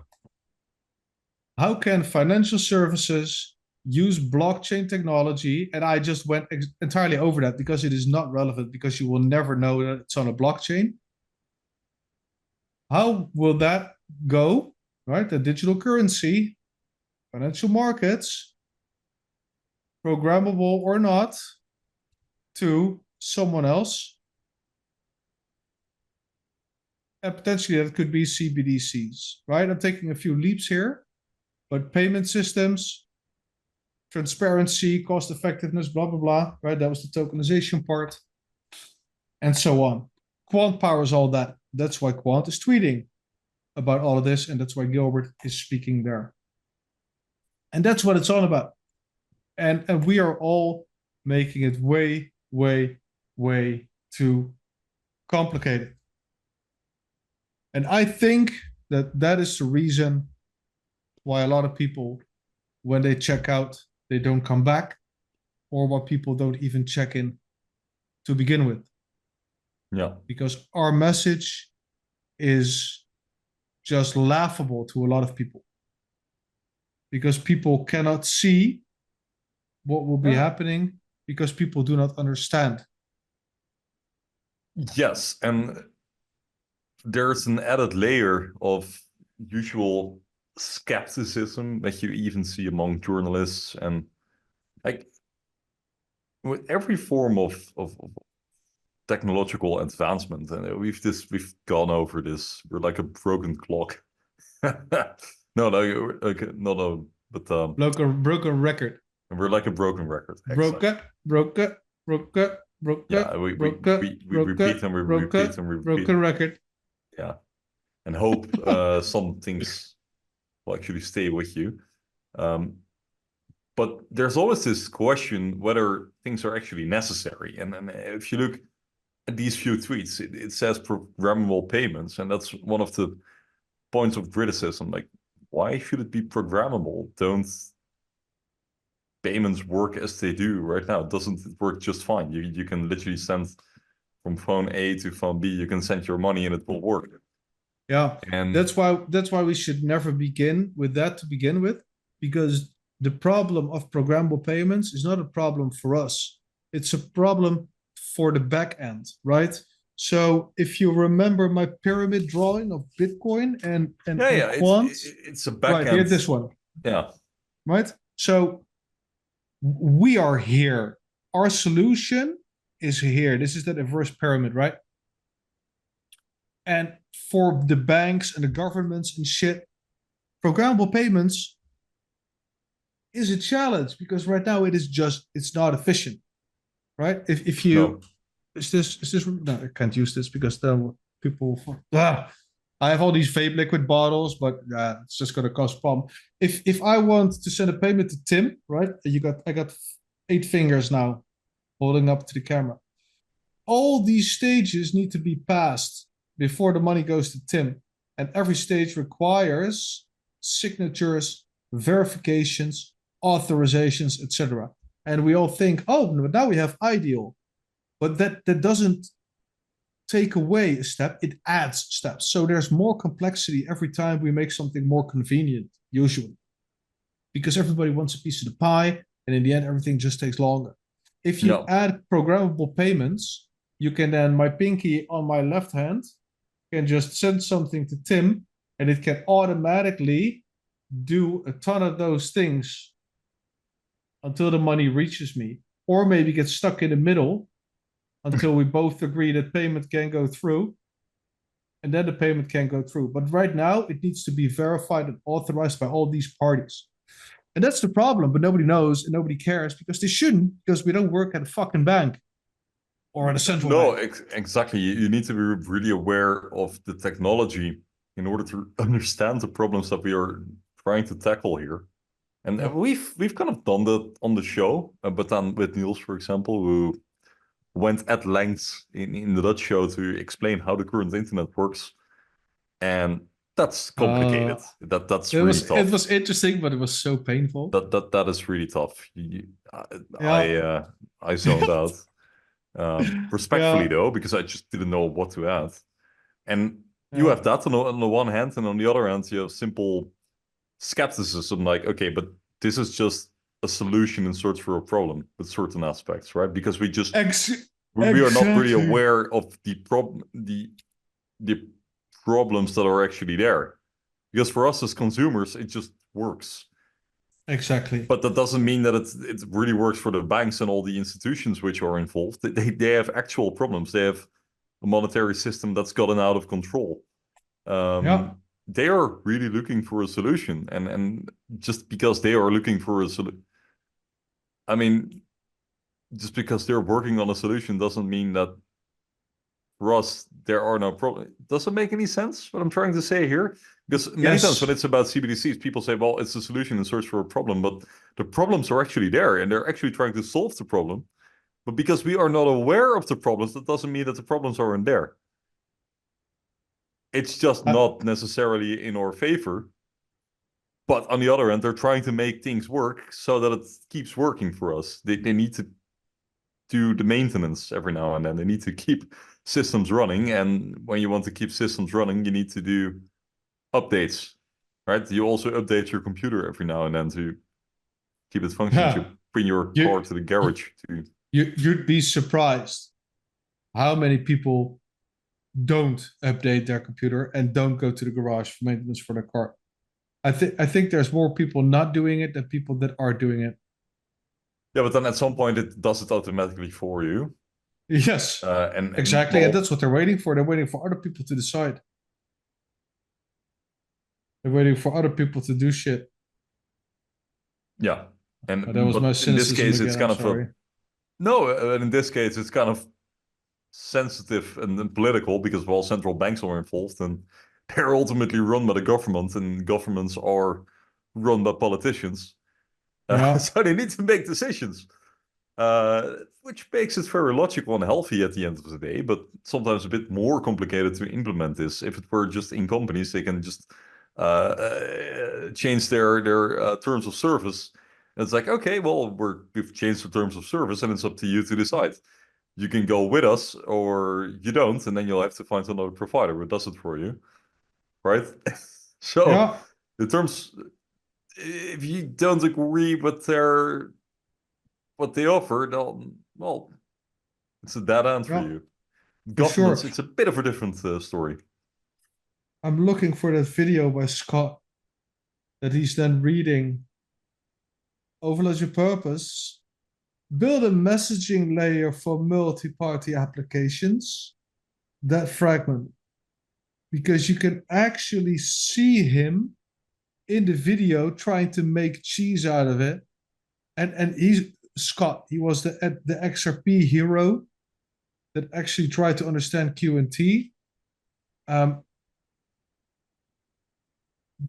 how can financial services use blockchain technology? And I just went entirely over that because it is not relevant, because you will never know that it's on a blockchain. How will that go, right? The digital currency, financial markets, programmable or not, to someone else. And potentially that could be CBDCs, right? I'm taking a few leaps here, but payment systems, transparency, cost effectiveness, blah, blah, blah, right? That was the tokenization part, and so on. Quant powers all that. That's why Quant is tweeting about all of this, and that's why Gilbert is speaking there. And that's what it's all about. And we are all making it way way too complicated. And I think that that is the reason why a lot of people, when they check out, they don't come back, or why people don't even check in to begin with. Yeah. Because our message is just laughable to a lot of people. Because people cannot see what will be happening, because people do not understand. Yes, and there's an added layer of usual skepticism that you even see among journalists, and like with every form of technological advancement, and we've gone over this. We're like a broken clock. No, like not a, but broken record. we're like a broken record. Broken. Yeah, we repeat and we repeat and we repeat. Broken record. Yeah, and hope some things will actually stay with you. But there's always this question whether things are actually necessary. And if you look at these few tweets, it says programmable payments, and that's one of the points of criticism. Like, why should it be programmable? Don't payments work as they do right now? Doesn't it work just fine? You can literally send from phone A to phone B. You can send your money and it will work. Yeah, and that's why we should never begin with that to begin with, because the problem of programmable payments is not a problem for us. It's a problem for the back end, right? So if you remember my pyramid drawing of Bitcoin and Quant, it's a back right end. here, this one. Yeah. Right. So we are here. Our solution is here. This is that inverse pyramid, right? And for the banks and the governments and shit, programmable payments is a challenge, because right now it's not efficient, right? If you No. is this no, I can't use this because then people I have all these vape liquid bottles, but it's just gonna cause problem. If I want to send a payment to Tim, right? I got 8 fingers now holding up to the camera. All these stages need to be passed before the money goes to Tim, and every stage requires signatures, verifications, authorizations, etc. And we all think, oh, now we have Ideal, but that doesn't take away a step; it adds steps. So there's more complexity every time we make something more convenient, usually, because everybody wants a piece of the pie, and in the end, everything just takes longer. If you add programmable payments, you can then, my pinky on my left hand can just send something to Tim, and it can automatically do a ton of those things until the money reaches me, or maybe get stuck in the middle until we both agree that payment can go through, and then the payment can go through. But right now, it needs to be verified and authorized by all these parties. And that's the problem, but nobody knows and nobody cares, because they shouldn't, because we don't work at a fucking bank or at a central bank. Exactly. You need to be really aware of the technology in order to understand the problems that we are trying to tackle here. And we've kind of done that on the show, but then with Niels, for example, who went at length in the Dutch show to explain how the current internet works. And that's complicated. That's really tough. It was interesting, but it was so painful. That is really tough. I zoned out. Respectfully though, because I just didn't know what to add. And you have that on the one hand, and on the other hand, you have simple skepticism, like, okay, but this is just a solution in search for a problem with certain aspects, right? Because we just we are not really aware of the problems that are actually there. Because for us as consumers, it just works. Exactly. But that doesn't mean that it really works for the banks and all the institutions which are involved. They have actual problems. They have a monetary system that's gotten out of control. They are really looking for a solution. And just because they are looking for a solution, I mean, just because they're working on a solution doesn't mean that for us, there are no problems. Does it make any sense what I'm trying to say here? Because many times when it's about CBDCs, people say, well, it's a solution in search for a problem, but the problems are actually there and they're actually trying to solve the problem. But because we are not aware of the problems, that doesn't mean that the problems aren't there. It's just not necessarily in our favor. But on the other end, they're trying to make things work so that it keeps working for us. They need to do the maintenance every now and then. They need to keep systems running. And when you want to keep systems running, you need to do updates, right? You also update your computer every now and then to keep it functioning, Yeah. to bring your car to the garage. You'd be surprised how many people don't update their computer and don't go to the garage for maintenance for their car. I think there's more people not doing it than people that are doing it. Yeah, but then at some point it does it automatically for you. Yes, and exactly. well, And that's what they're waiting for. They're waiting for other people to decide. They're waiting for other people to do shit. Yeah. And that was my in this cynicism case, again. it's kind I'm of sorry. no. In this case, it's kind of sensitive and political because while central banks are involved and they're ultimately run by the government, and governments are run by politicians, Yeah. so they need to make decisions, which makes it very logical and healthy at the end of the day, but sometimes a bit more complicated to implement this. If it were just in companies, they can just change their terms of service. And it's like, okay, well, we've changed the terms of service, and it's up to you to decide. You can go with us or you don't, and then you'll have to find another provider who does it for you, right? So Yeah. the terms, if you don't agree with what they offer, then, well, it's a dead end for Yeah. you. For sure. Governments, it's a bit of a different story. I'm looking for that video by Scott that he's then reading. Overload your purpose. Build a messaging layer for multi-party applications. That fragment. Because you can actually see him in the video trying to make cheese out of it. And he's Scott. He was the XRP hero that actually tried to understand QNT.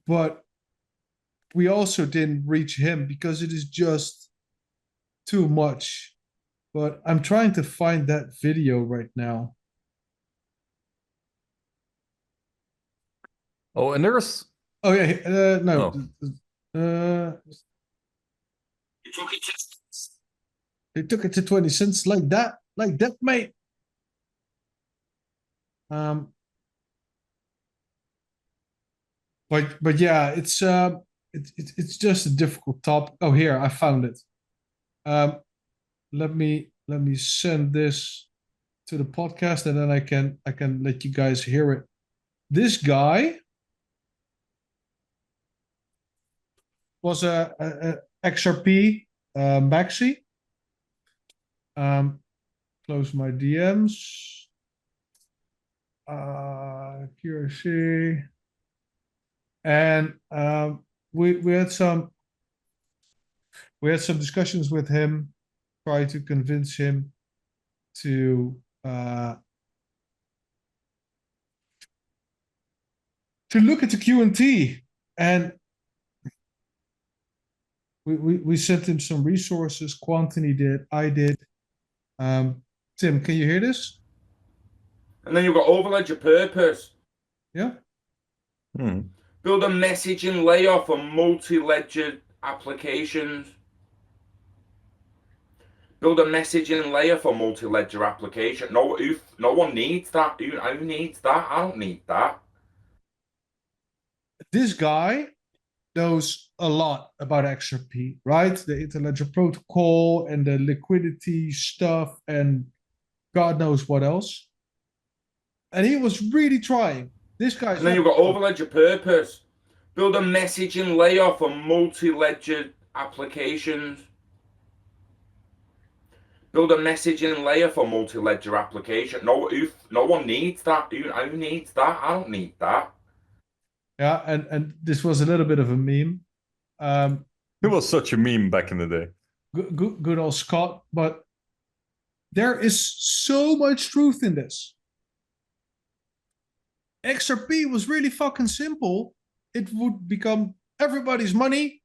But we also didn't reach him because it is just too much. But I'm trying to find that video right now. Oh, and there's Oh yeah, no. oh. They took it to 20 cents like that, mate. But yeah, it's just a difficult topic. Oh, here I found it. Let me send this to the podcast, and then I can let you guys hear it. This guy was a XRP maxi. Close my DMs. QRC. And we had some discussions with him, try to convince him to look at the QNT, and we sent him some resources. Quantity did, I did. Tim, can you hear this? And then you've got overlay your purpose. Yeah. Build a messaging layer for multi-ledger applications. Build a messaging layer for multi-ledger application. No one needs that. Who needs that? I don't need that. This guy knows a lot about XRP, right? The interledger protocol and the liquidity stuff and God knows what else. And he was really trying. This guy's. And then you've got overlay your purpose. Build a messaging layer for multi-ledger applications. Build a messaging layer for multi-ledger application. No one needs that. Who needs that? I don't need that. Yeah, and this was a little bit of a meme. It was such a meme back in the day. Good old Scott, but there is so much truth in this. XRP was really fucking simple. It would become everybody's money.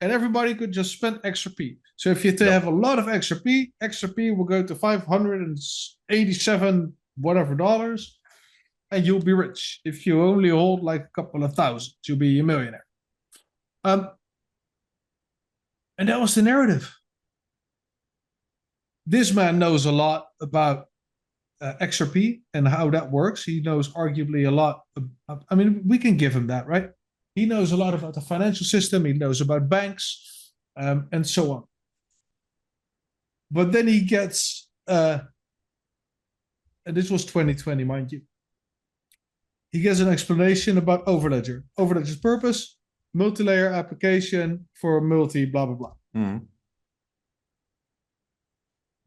and everybody could just spend XRP. So if you have a lot of XRP will go to 587 whatever dollars, and you'll be rich. If you only hold like a couple of thousand, you'll be a millionaire. And that was the narrative. This man knows a lot about XRP and how that works. He knows arguably a lot. I mean, we can give him that, right? He knows a lot about the financial system. He knows about banks, and so on. But then he gets, and this was 2020, mind you. He gets an explanation about Overledger. Overledger's purpose, multi-layer application for multi blah, blah, blah. Mm.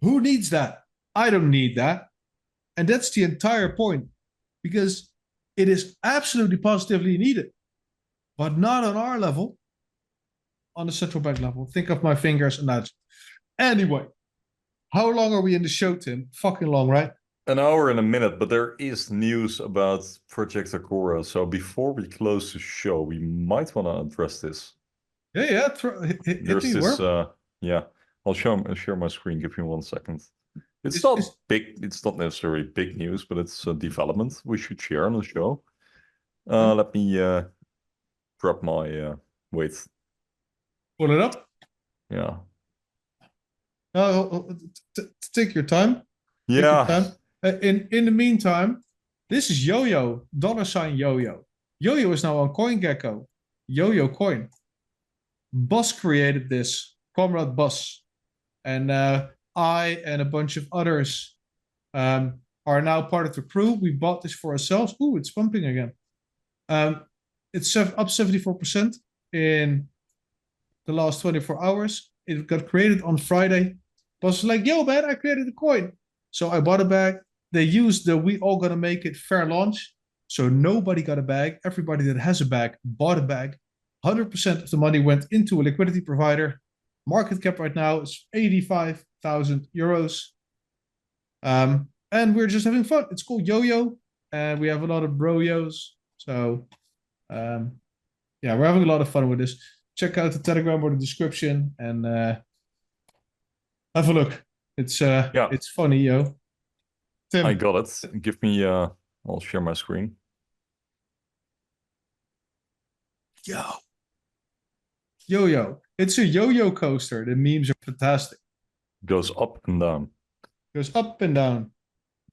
Who needs that? I don't need that. And that's the entire point, because it is absolutely positively needed, but not on our level, on the central bank level. Think of my fingers and nudge. Anyway, how long are we in the show, Tim? Fucking long, right? An hour and a minute, but there is news about Project Agora. So before we close the show, we might want to address this. Yeah. There's this, yeah. I'll share my screen. Give me 1 second. It's not big. It's not necessarily big news, but it's a development we should share on the show. Let me grab my wait. Pull it up. Yeah. Take your time. Yeah. In the meantime, this is YOYO, $YOYO. YOYO is now on CoinGecko. YOYO coin. Bus created this, Comrade Bus. And I and a bunch of others are now part of the crew. We bought this for ourselves. Ooh, it's pumping again. It's up 74% in the last 24 hours. It got created on Friday. Was like, yo, man, I created a coin. So I bought a bag. They used the "we all gonna make it" fair launch. So nobody got a bag. Everybody that has a bag bought a bag. 100% of the money went into a liquidity provider. Market cap right now is 85,000 euros. And we're just having fun. It's called YOYO, and we have a lot of bro-yos. So, yeah, we're having a lot of fun with this. Check out the Telegram or the description and have a look. It's funny, yo. Tim. I got it. Give me, I'll share my screen. YOYO. It's a yo-yo coaster. The memes are fantastic. Goes up and down. Goes up and down.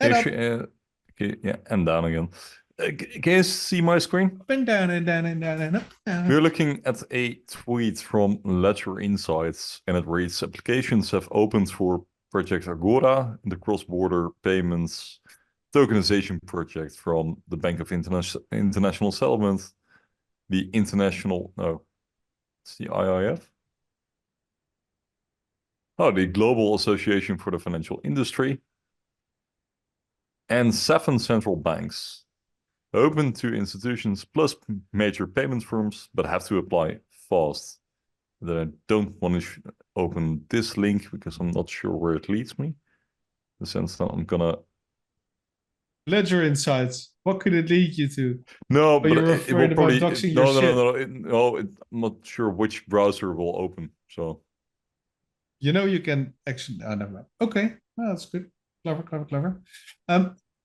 And up. Okay, yeah, and down again. Can you see my screen? Up and down and down and down and up and down. We're looking at a tweet from Ledger Insights, and it reads: applications have opened for Project Agora, the cross-border payments tokenization project from the Bank of International Settlement, the International, no, it's the IIF. Oh, the Global Association for the Financial Industry, and 7 central banks. Open to institutions plus major payment firms, but have to apply fast. Then I don't want to open this link because I'm not sure where it leads me. In the sense that I'm gonna... Ledger Insights. What could it lead you to? No, but you're it will afraid probably... about doxing your shit. No, I'm not sure which browser will open, so... You know you can actually... Oh, never mind. Okay, well, that's good. Clever.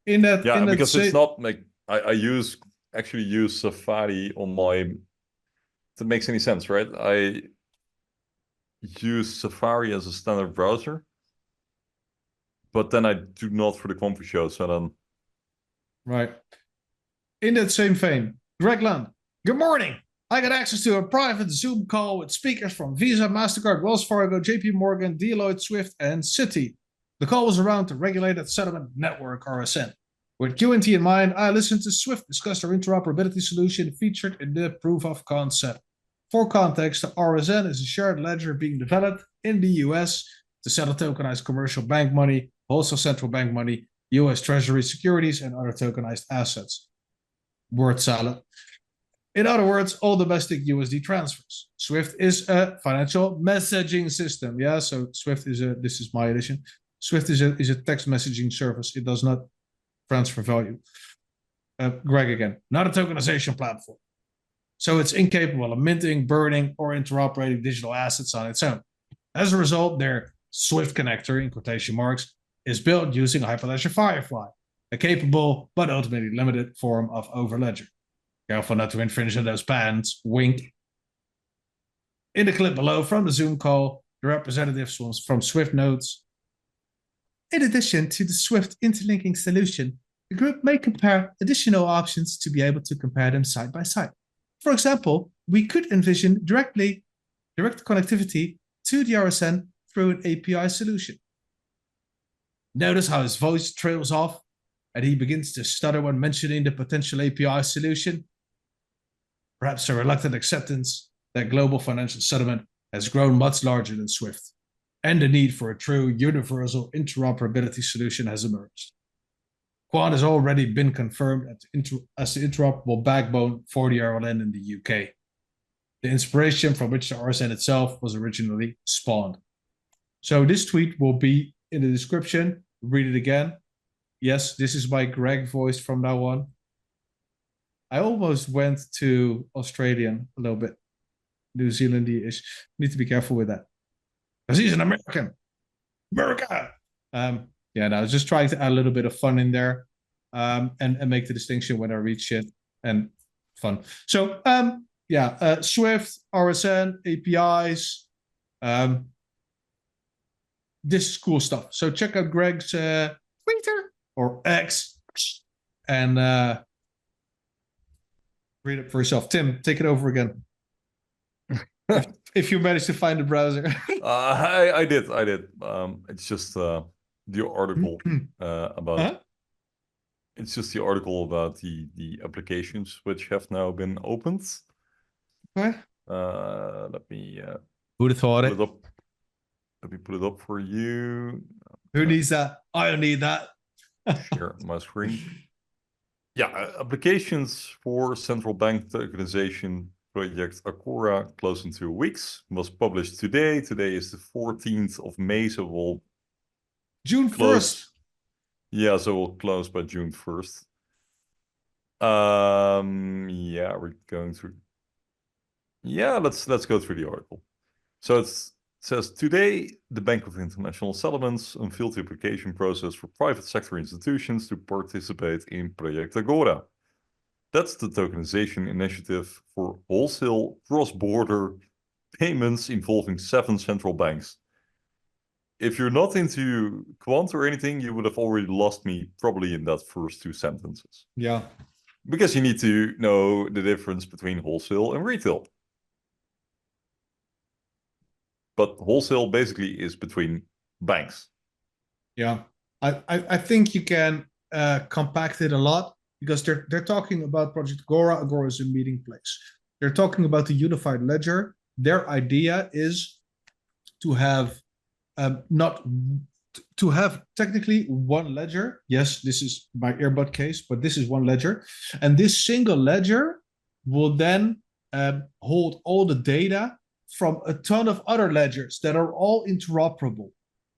In that... Yeah, in that because it's not like... I actually use Safari on my... If that makes any sense, right? I use Safari as a standard browser, but then I do not for the Quamfy Show, so then... Right. In that same vein, Greg Lund. Good morning. I got access to a private Zoom call with speakers from Visa, MasterCard, Wells Fargo, JP Morgan, Deloitte, Swift, and Citi. The call was around the Regulated Settlement Network, RSN. With QNT in mind, I listened to Swift discuss their interoperability solution featured in the proof of concept. For context, the RSN is a shared ledger being developed in the US to settle tokenized commercial bank money, wholesale central bank money, US Treasury securities, and other tokenized assets. Word salad. In other words, all domestic USD transfers. Swift is a financial messaging system. Yeah, so Swift is this is my edition. Swift is a text messaging service. It does not transfer value. Greg again, not a tokenization platform. So it's incapable of minting, burning, or interoperating digital assets on its own. As a result, their Swift connector, in quotation marks, is built using Hyperledger Firefly, a capable but ultimately limited form of overledger. Careful not to infringe on those patents, wink. In the clip below from the Zoom call, the representatives from Swift notes, in addition to the Swift interlinking solution, the group may compare additional options to be able to compare them side by side. For example, we could envision direct connectivity to the RSN through an API solution. Notice how his voice trails off and he begins to stutter when mentioning the potential API solution. Perhaps a reluctant acceptance that global financial settlement has grown much larger than Swift, and the need for a true universal interoperability solution has emerged. Quant has already been confirmed as the interoperable backbone for the RLN in the UK, the inspiration from which the RSN itself was originally spawned. So this tweet will be in the description. Read it again. Yes, this is my Greg voice from now on. I almost went to Australian a little bit. New Zealand-ish. Need to be careful with that. Because he's an American. America! Yeah, no, I was just trying to add a little bit of fun in there. And make the distinction when I read shit and fun. So, Swift, RSN, APIs. This is cool stuff. So check out Greg's Twitter or X and read it for yourself. Tim, take it over again. if you manage to find the browser. I did. It's just the article about. Huh? It's just the article about the applications which have now been opened. Okay. Let me Who'd have thought put it? it up. Let me put it up for you. Who needs that? I don't need that. Share my screen. Yeah, applications for central bank tokenization project Agora close in 2 weeks. Was published today. Today is the 14th of May, so we'll June close. 1st. Yeah, so we'll close by June 1st. Yeah, we're going through. Yeah, let's go through the article. So it says today the Bank of International Settlements unveiled the application process for private sector institutions to participate in Project Agora. That's the tokenization initiative for wholesale cross-border payments involving 7 central banks. If you're not into quant or anything, you would have already lost me probably in that first 2 sentences. Yeah. Because you need to know the difference between wholesale and retail. But wholesale basically is between banks. Yeah. I think you can compact it a lot because they're talking about Project Agora. Agora is a meeting place. They're talking about the unified ledger. Their idea is to have to have technically one ledger. Yes, this is my earbud case, but this is one ledger. And this single ledger will then hold all the data from a ton of other ledgers that are all interoperable.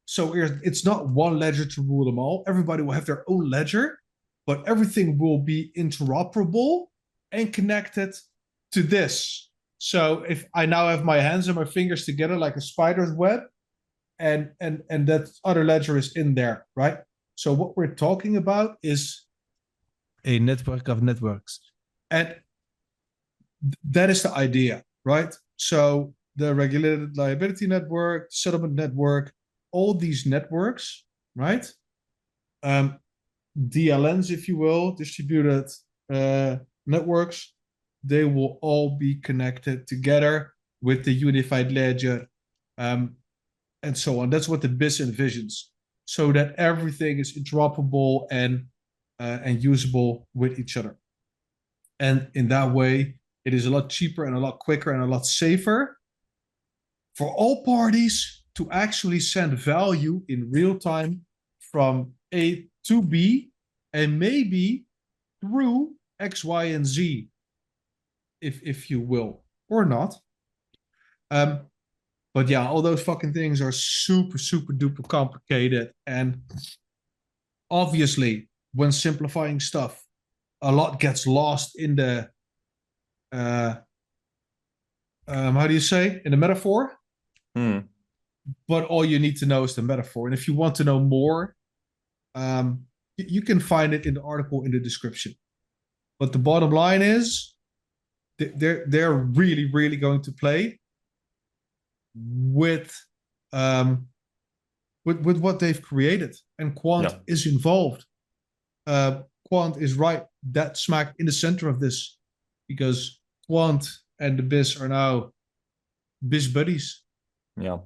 So it's not one ledger to rule them all. Everybody will have their own ledger, but everything will be interoperable and connected to this. So if I now have my hands and my fingers together like a spider's web, and that other ledger is in there, right? So what we're talking about is a network of networks. And that is the idea, right? So the regulated liability network, settlement network, all these networks, right? DLNs, if you will, distributed networks, they will all be connected together with the unified ledger, and so on. That's what the BIS envisions, so that everything is interoperable and usable with each other. And in that way, it is a lot cheaper and a lot quicker and a lot safer for all parties to actually send value in real time from A to B and maybe through X, Y, and Z, if you will, or not. But yeah, all those fucking things are super, super duper complicated. And obviously, when simplifying stuff, a lot gets lost in the how do you say, in a metaphor? Hmm. But all you need to know is the metaphor. And if you want to know more, you can find it in the article in the description. But the bottom line is, they're really, really going to play with what they've created, and Quant is involved. Quant is right that smack in the center of this, because Quant and the Biz are now Biz buddies. Yeah,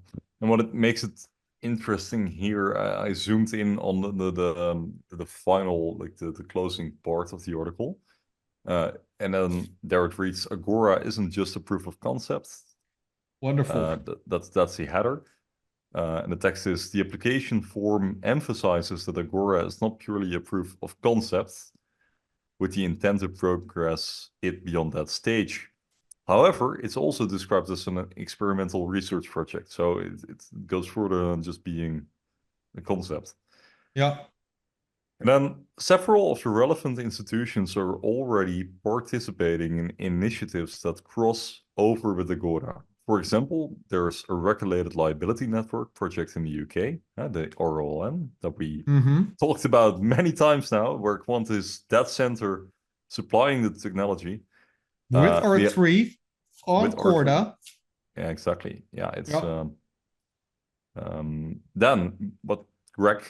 and what it makes it interesting here, I zoomed in on the final, like the closing part of the article, and then there it reads: Agora isn't just a proof of concept. Wonderful. That's the header. And the text is: the application form emphasizes that Agora is not purely a proof of concept with the intent to progress it beyond that stage. However, it's also described as an experimental research project, so it goes further than just being a concept. Yeah. And then several of the relevant institutions are already participating in initiatives that cross over with Agora. For example, there's a regulated liability network project in the UK, the RLN, that we talked about many times now, where Quant is that center supplying the technology. With R3 on Corda. Yeah, exactly. Yeah, it's then what Greg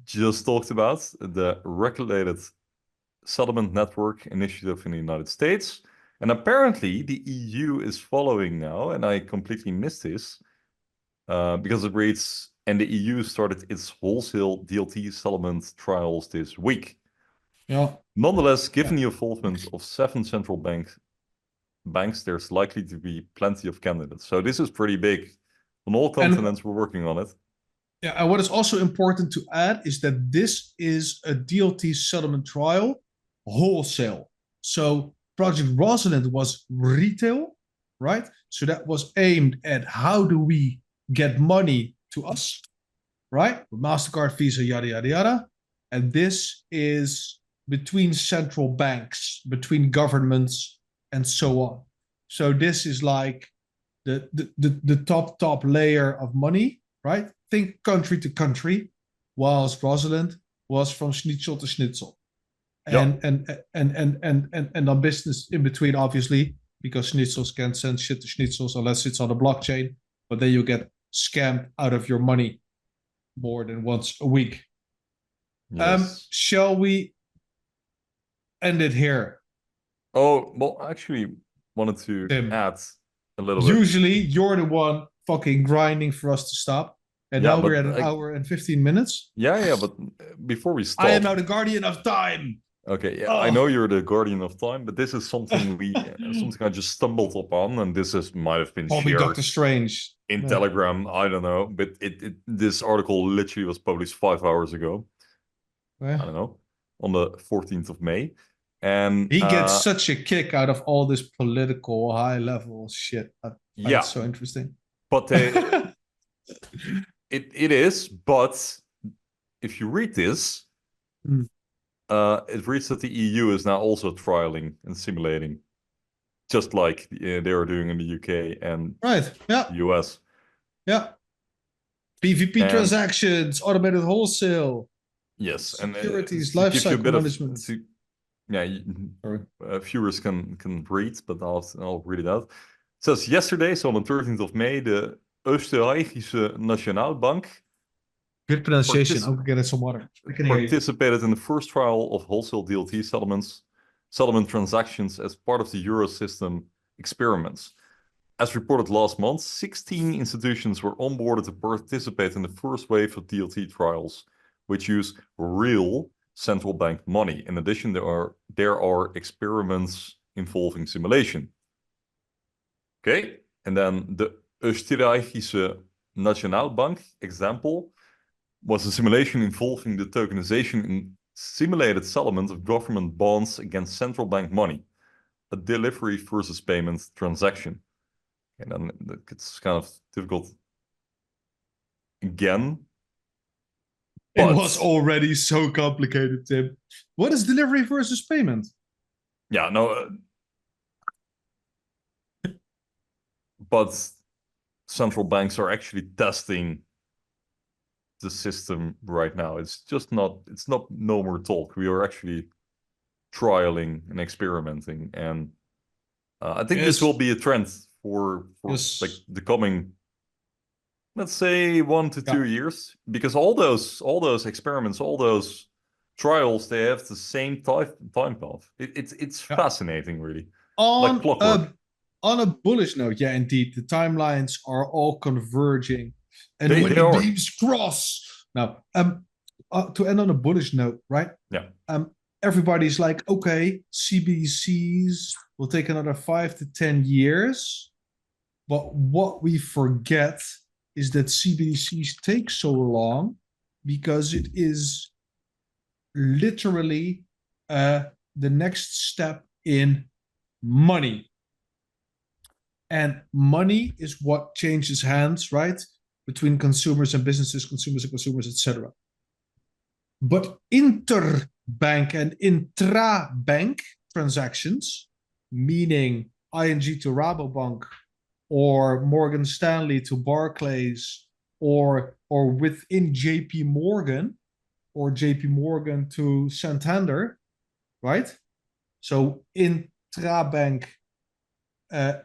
just talked about, the regulated settlement network initiative in the United States. And apparently the EU is following now, and I completely missed this because it reads, and the EU started its wholesale DLT settlement trials this week. Yeah. Nonetheless, given the involvement of 7 central banks, there's likely to be plenty of candidates. So this is pretty big. On all continents, we're working on it. Yeah, and what is also important to add is that this is a DLT settlement trial wholesale. So Project Rosalind was retail, right? So that was aimed at how do we get money to us, right? With MasterCard, Visa, yada, yada, yada. And this is between central banks, between governments, and so on. So this is like the top layer of money, right? Think country to country, whilst Rosalind was from schnitzel to schnitzel. And on business in between, obviously, because schnitzels can't send shit to schnitzels unless it's on the blockchain, but then you get scammed out of your money more than once a week. Yes. Shall we end it here? Oh, well, I actually wanted to add a little bit. Usually you're the one fucking grinding for us to stop. And now we're at an hour and 15 minutes. Yeah, but before we stop, I am now the guardian of time. Okay, yeah, I know you're the guardian of time, but this is something something I just stumbled upon, and this might have been shared Doctor Strange in Telegram. I don't know, but this article literally was published 5 hours ago. I don't know, on the 14th of May, and he gets such a kick out of all this political high level shit. It's so interesting. But it is, but if you read this. It reads that the EU is now also trialing and simulating, just like they are doing in the UK and the US. Yeah. PVP transactions, automated wholesale. Yes, and securities, life cycle management. Viewers can read, but I'll read it out. It says yesterday, so on the 13th of May, the Oostenrijkse Nationaalbank. Good pronunciation. I'll get some water. Participated in the first trial of wholesale DLT settlement transactions as part of the Eurosystem experiments. As reported last month, 16 institutions were onboarded to participate in the first wave of DLT trials, which use real central bank money. In addition, there are experiments involving simulation. Okay, and then the Oostenrijkse Nationaalbank example was a simulation involving the tokenization and simulated settlement of government bonds against central bank money, a delivery versus payment transaction. And then it's kind of difficult again. It was already so complicated, Tim. What is delivery versus payment? Yeah, no. but central banks are actually testing the system right now. It's not no more talk. We are actually trialing and experimenting, and I think this Yes. will be a trend for Yes. like the coming, let's say, 1 to 2 years, because all those experiments, all those trials, they have the same time path. It's fascinating, really. Like clockwork. On a bullish note, yeah, indeed, the timelines are all converging, and They when the are. beams cross. Now, to end on a bullish note, right? Yeah. Everybody's like, okay, CBDCs will take another 5 to 10 years, but what we forget is that CBDCs take so long because it is literally the next step in money. And money is what changes hands, right? Between consumers and businesses, consumers and consumers, etc. But interbank and intra-bank transactions, meaning ING to Rabobank or Morgan Stanley to Barclays, or within JP Morgan or JP Morgan to Santander, right? So intra-bank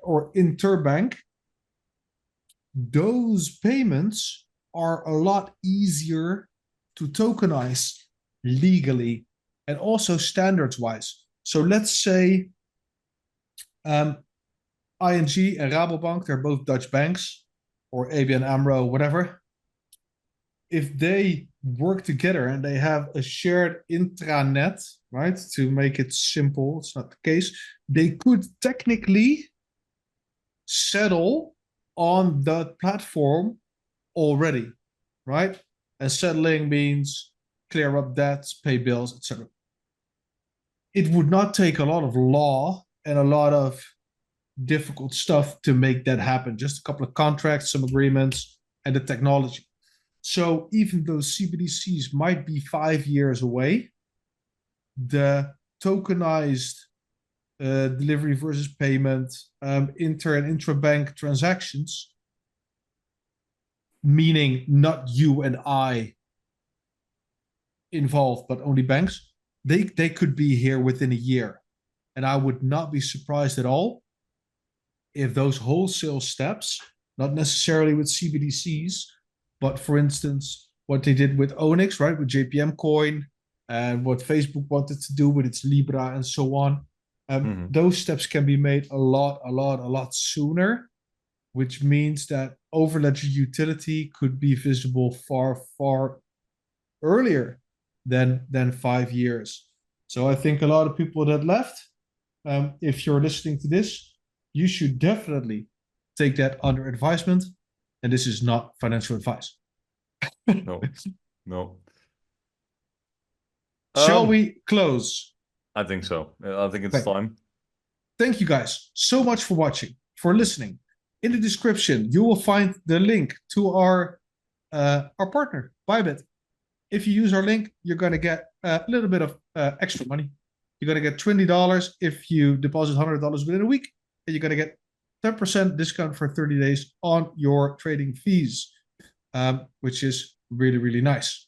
or interbank, those payments are a lot easier to tokenize legally and also standards wise. So let's say ING and Rabobank, they're both Dutch banks, or ABN AMRO, whatever. If they work together and they have a shared intranet, right, to make it simple, it's not the case, they could technically settle on the platform already, right? And settling means clear up debts, pay bills, etc. It would not take a lot of law and a lot of difficult stuff to make that happen. Just a couple of contracts, some agreements, and the technology. So even though CBDCs might be 5 years away, the tokenized delivery versus payment, inter and intra-bank transactions, meaning not you and I involved, but only banks, they could be here within a year. And I would not be surprised at all if those wholesale steps, not necessarily with CBDCs, but for instance, what they did with Onyx, right, with JPM Coin, and what Facebook wanted to do with its Libra and so on, those steps can be made a lot sooner, which means that overledger utility could be visible far earlier than 5 years. So I think a lot of people that left, if you're listening to this, you should definitely take that under advisement. And this is not financial advice. No. Shall we close? I think so. I think it's time. Thank you guys so much for watching, for listening. In the description, you will find the link to our partner, BYBIT. If you use our link, you're going to get a little bit of extra money. You're going to get $20 if you deposit $100 within a week, and you're going to get 10% discount for 30 days on your trading fees, which is really nice.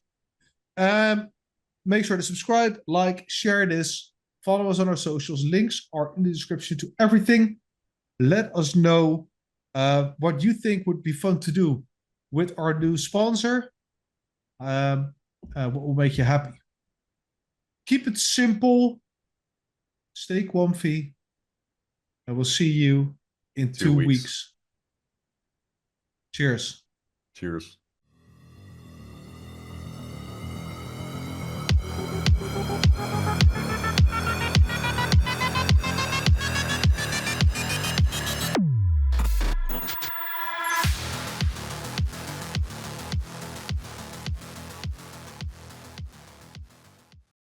Make sure to subscribe, like, share this, follow us on our socials. Links are in the description to everything. Let us know what you think would be fun to do with our new sponsor. What will make you happy. Keep it simple. Stay Quamfy. And we'll see you in 2 weeks. Cheers. Cheers.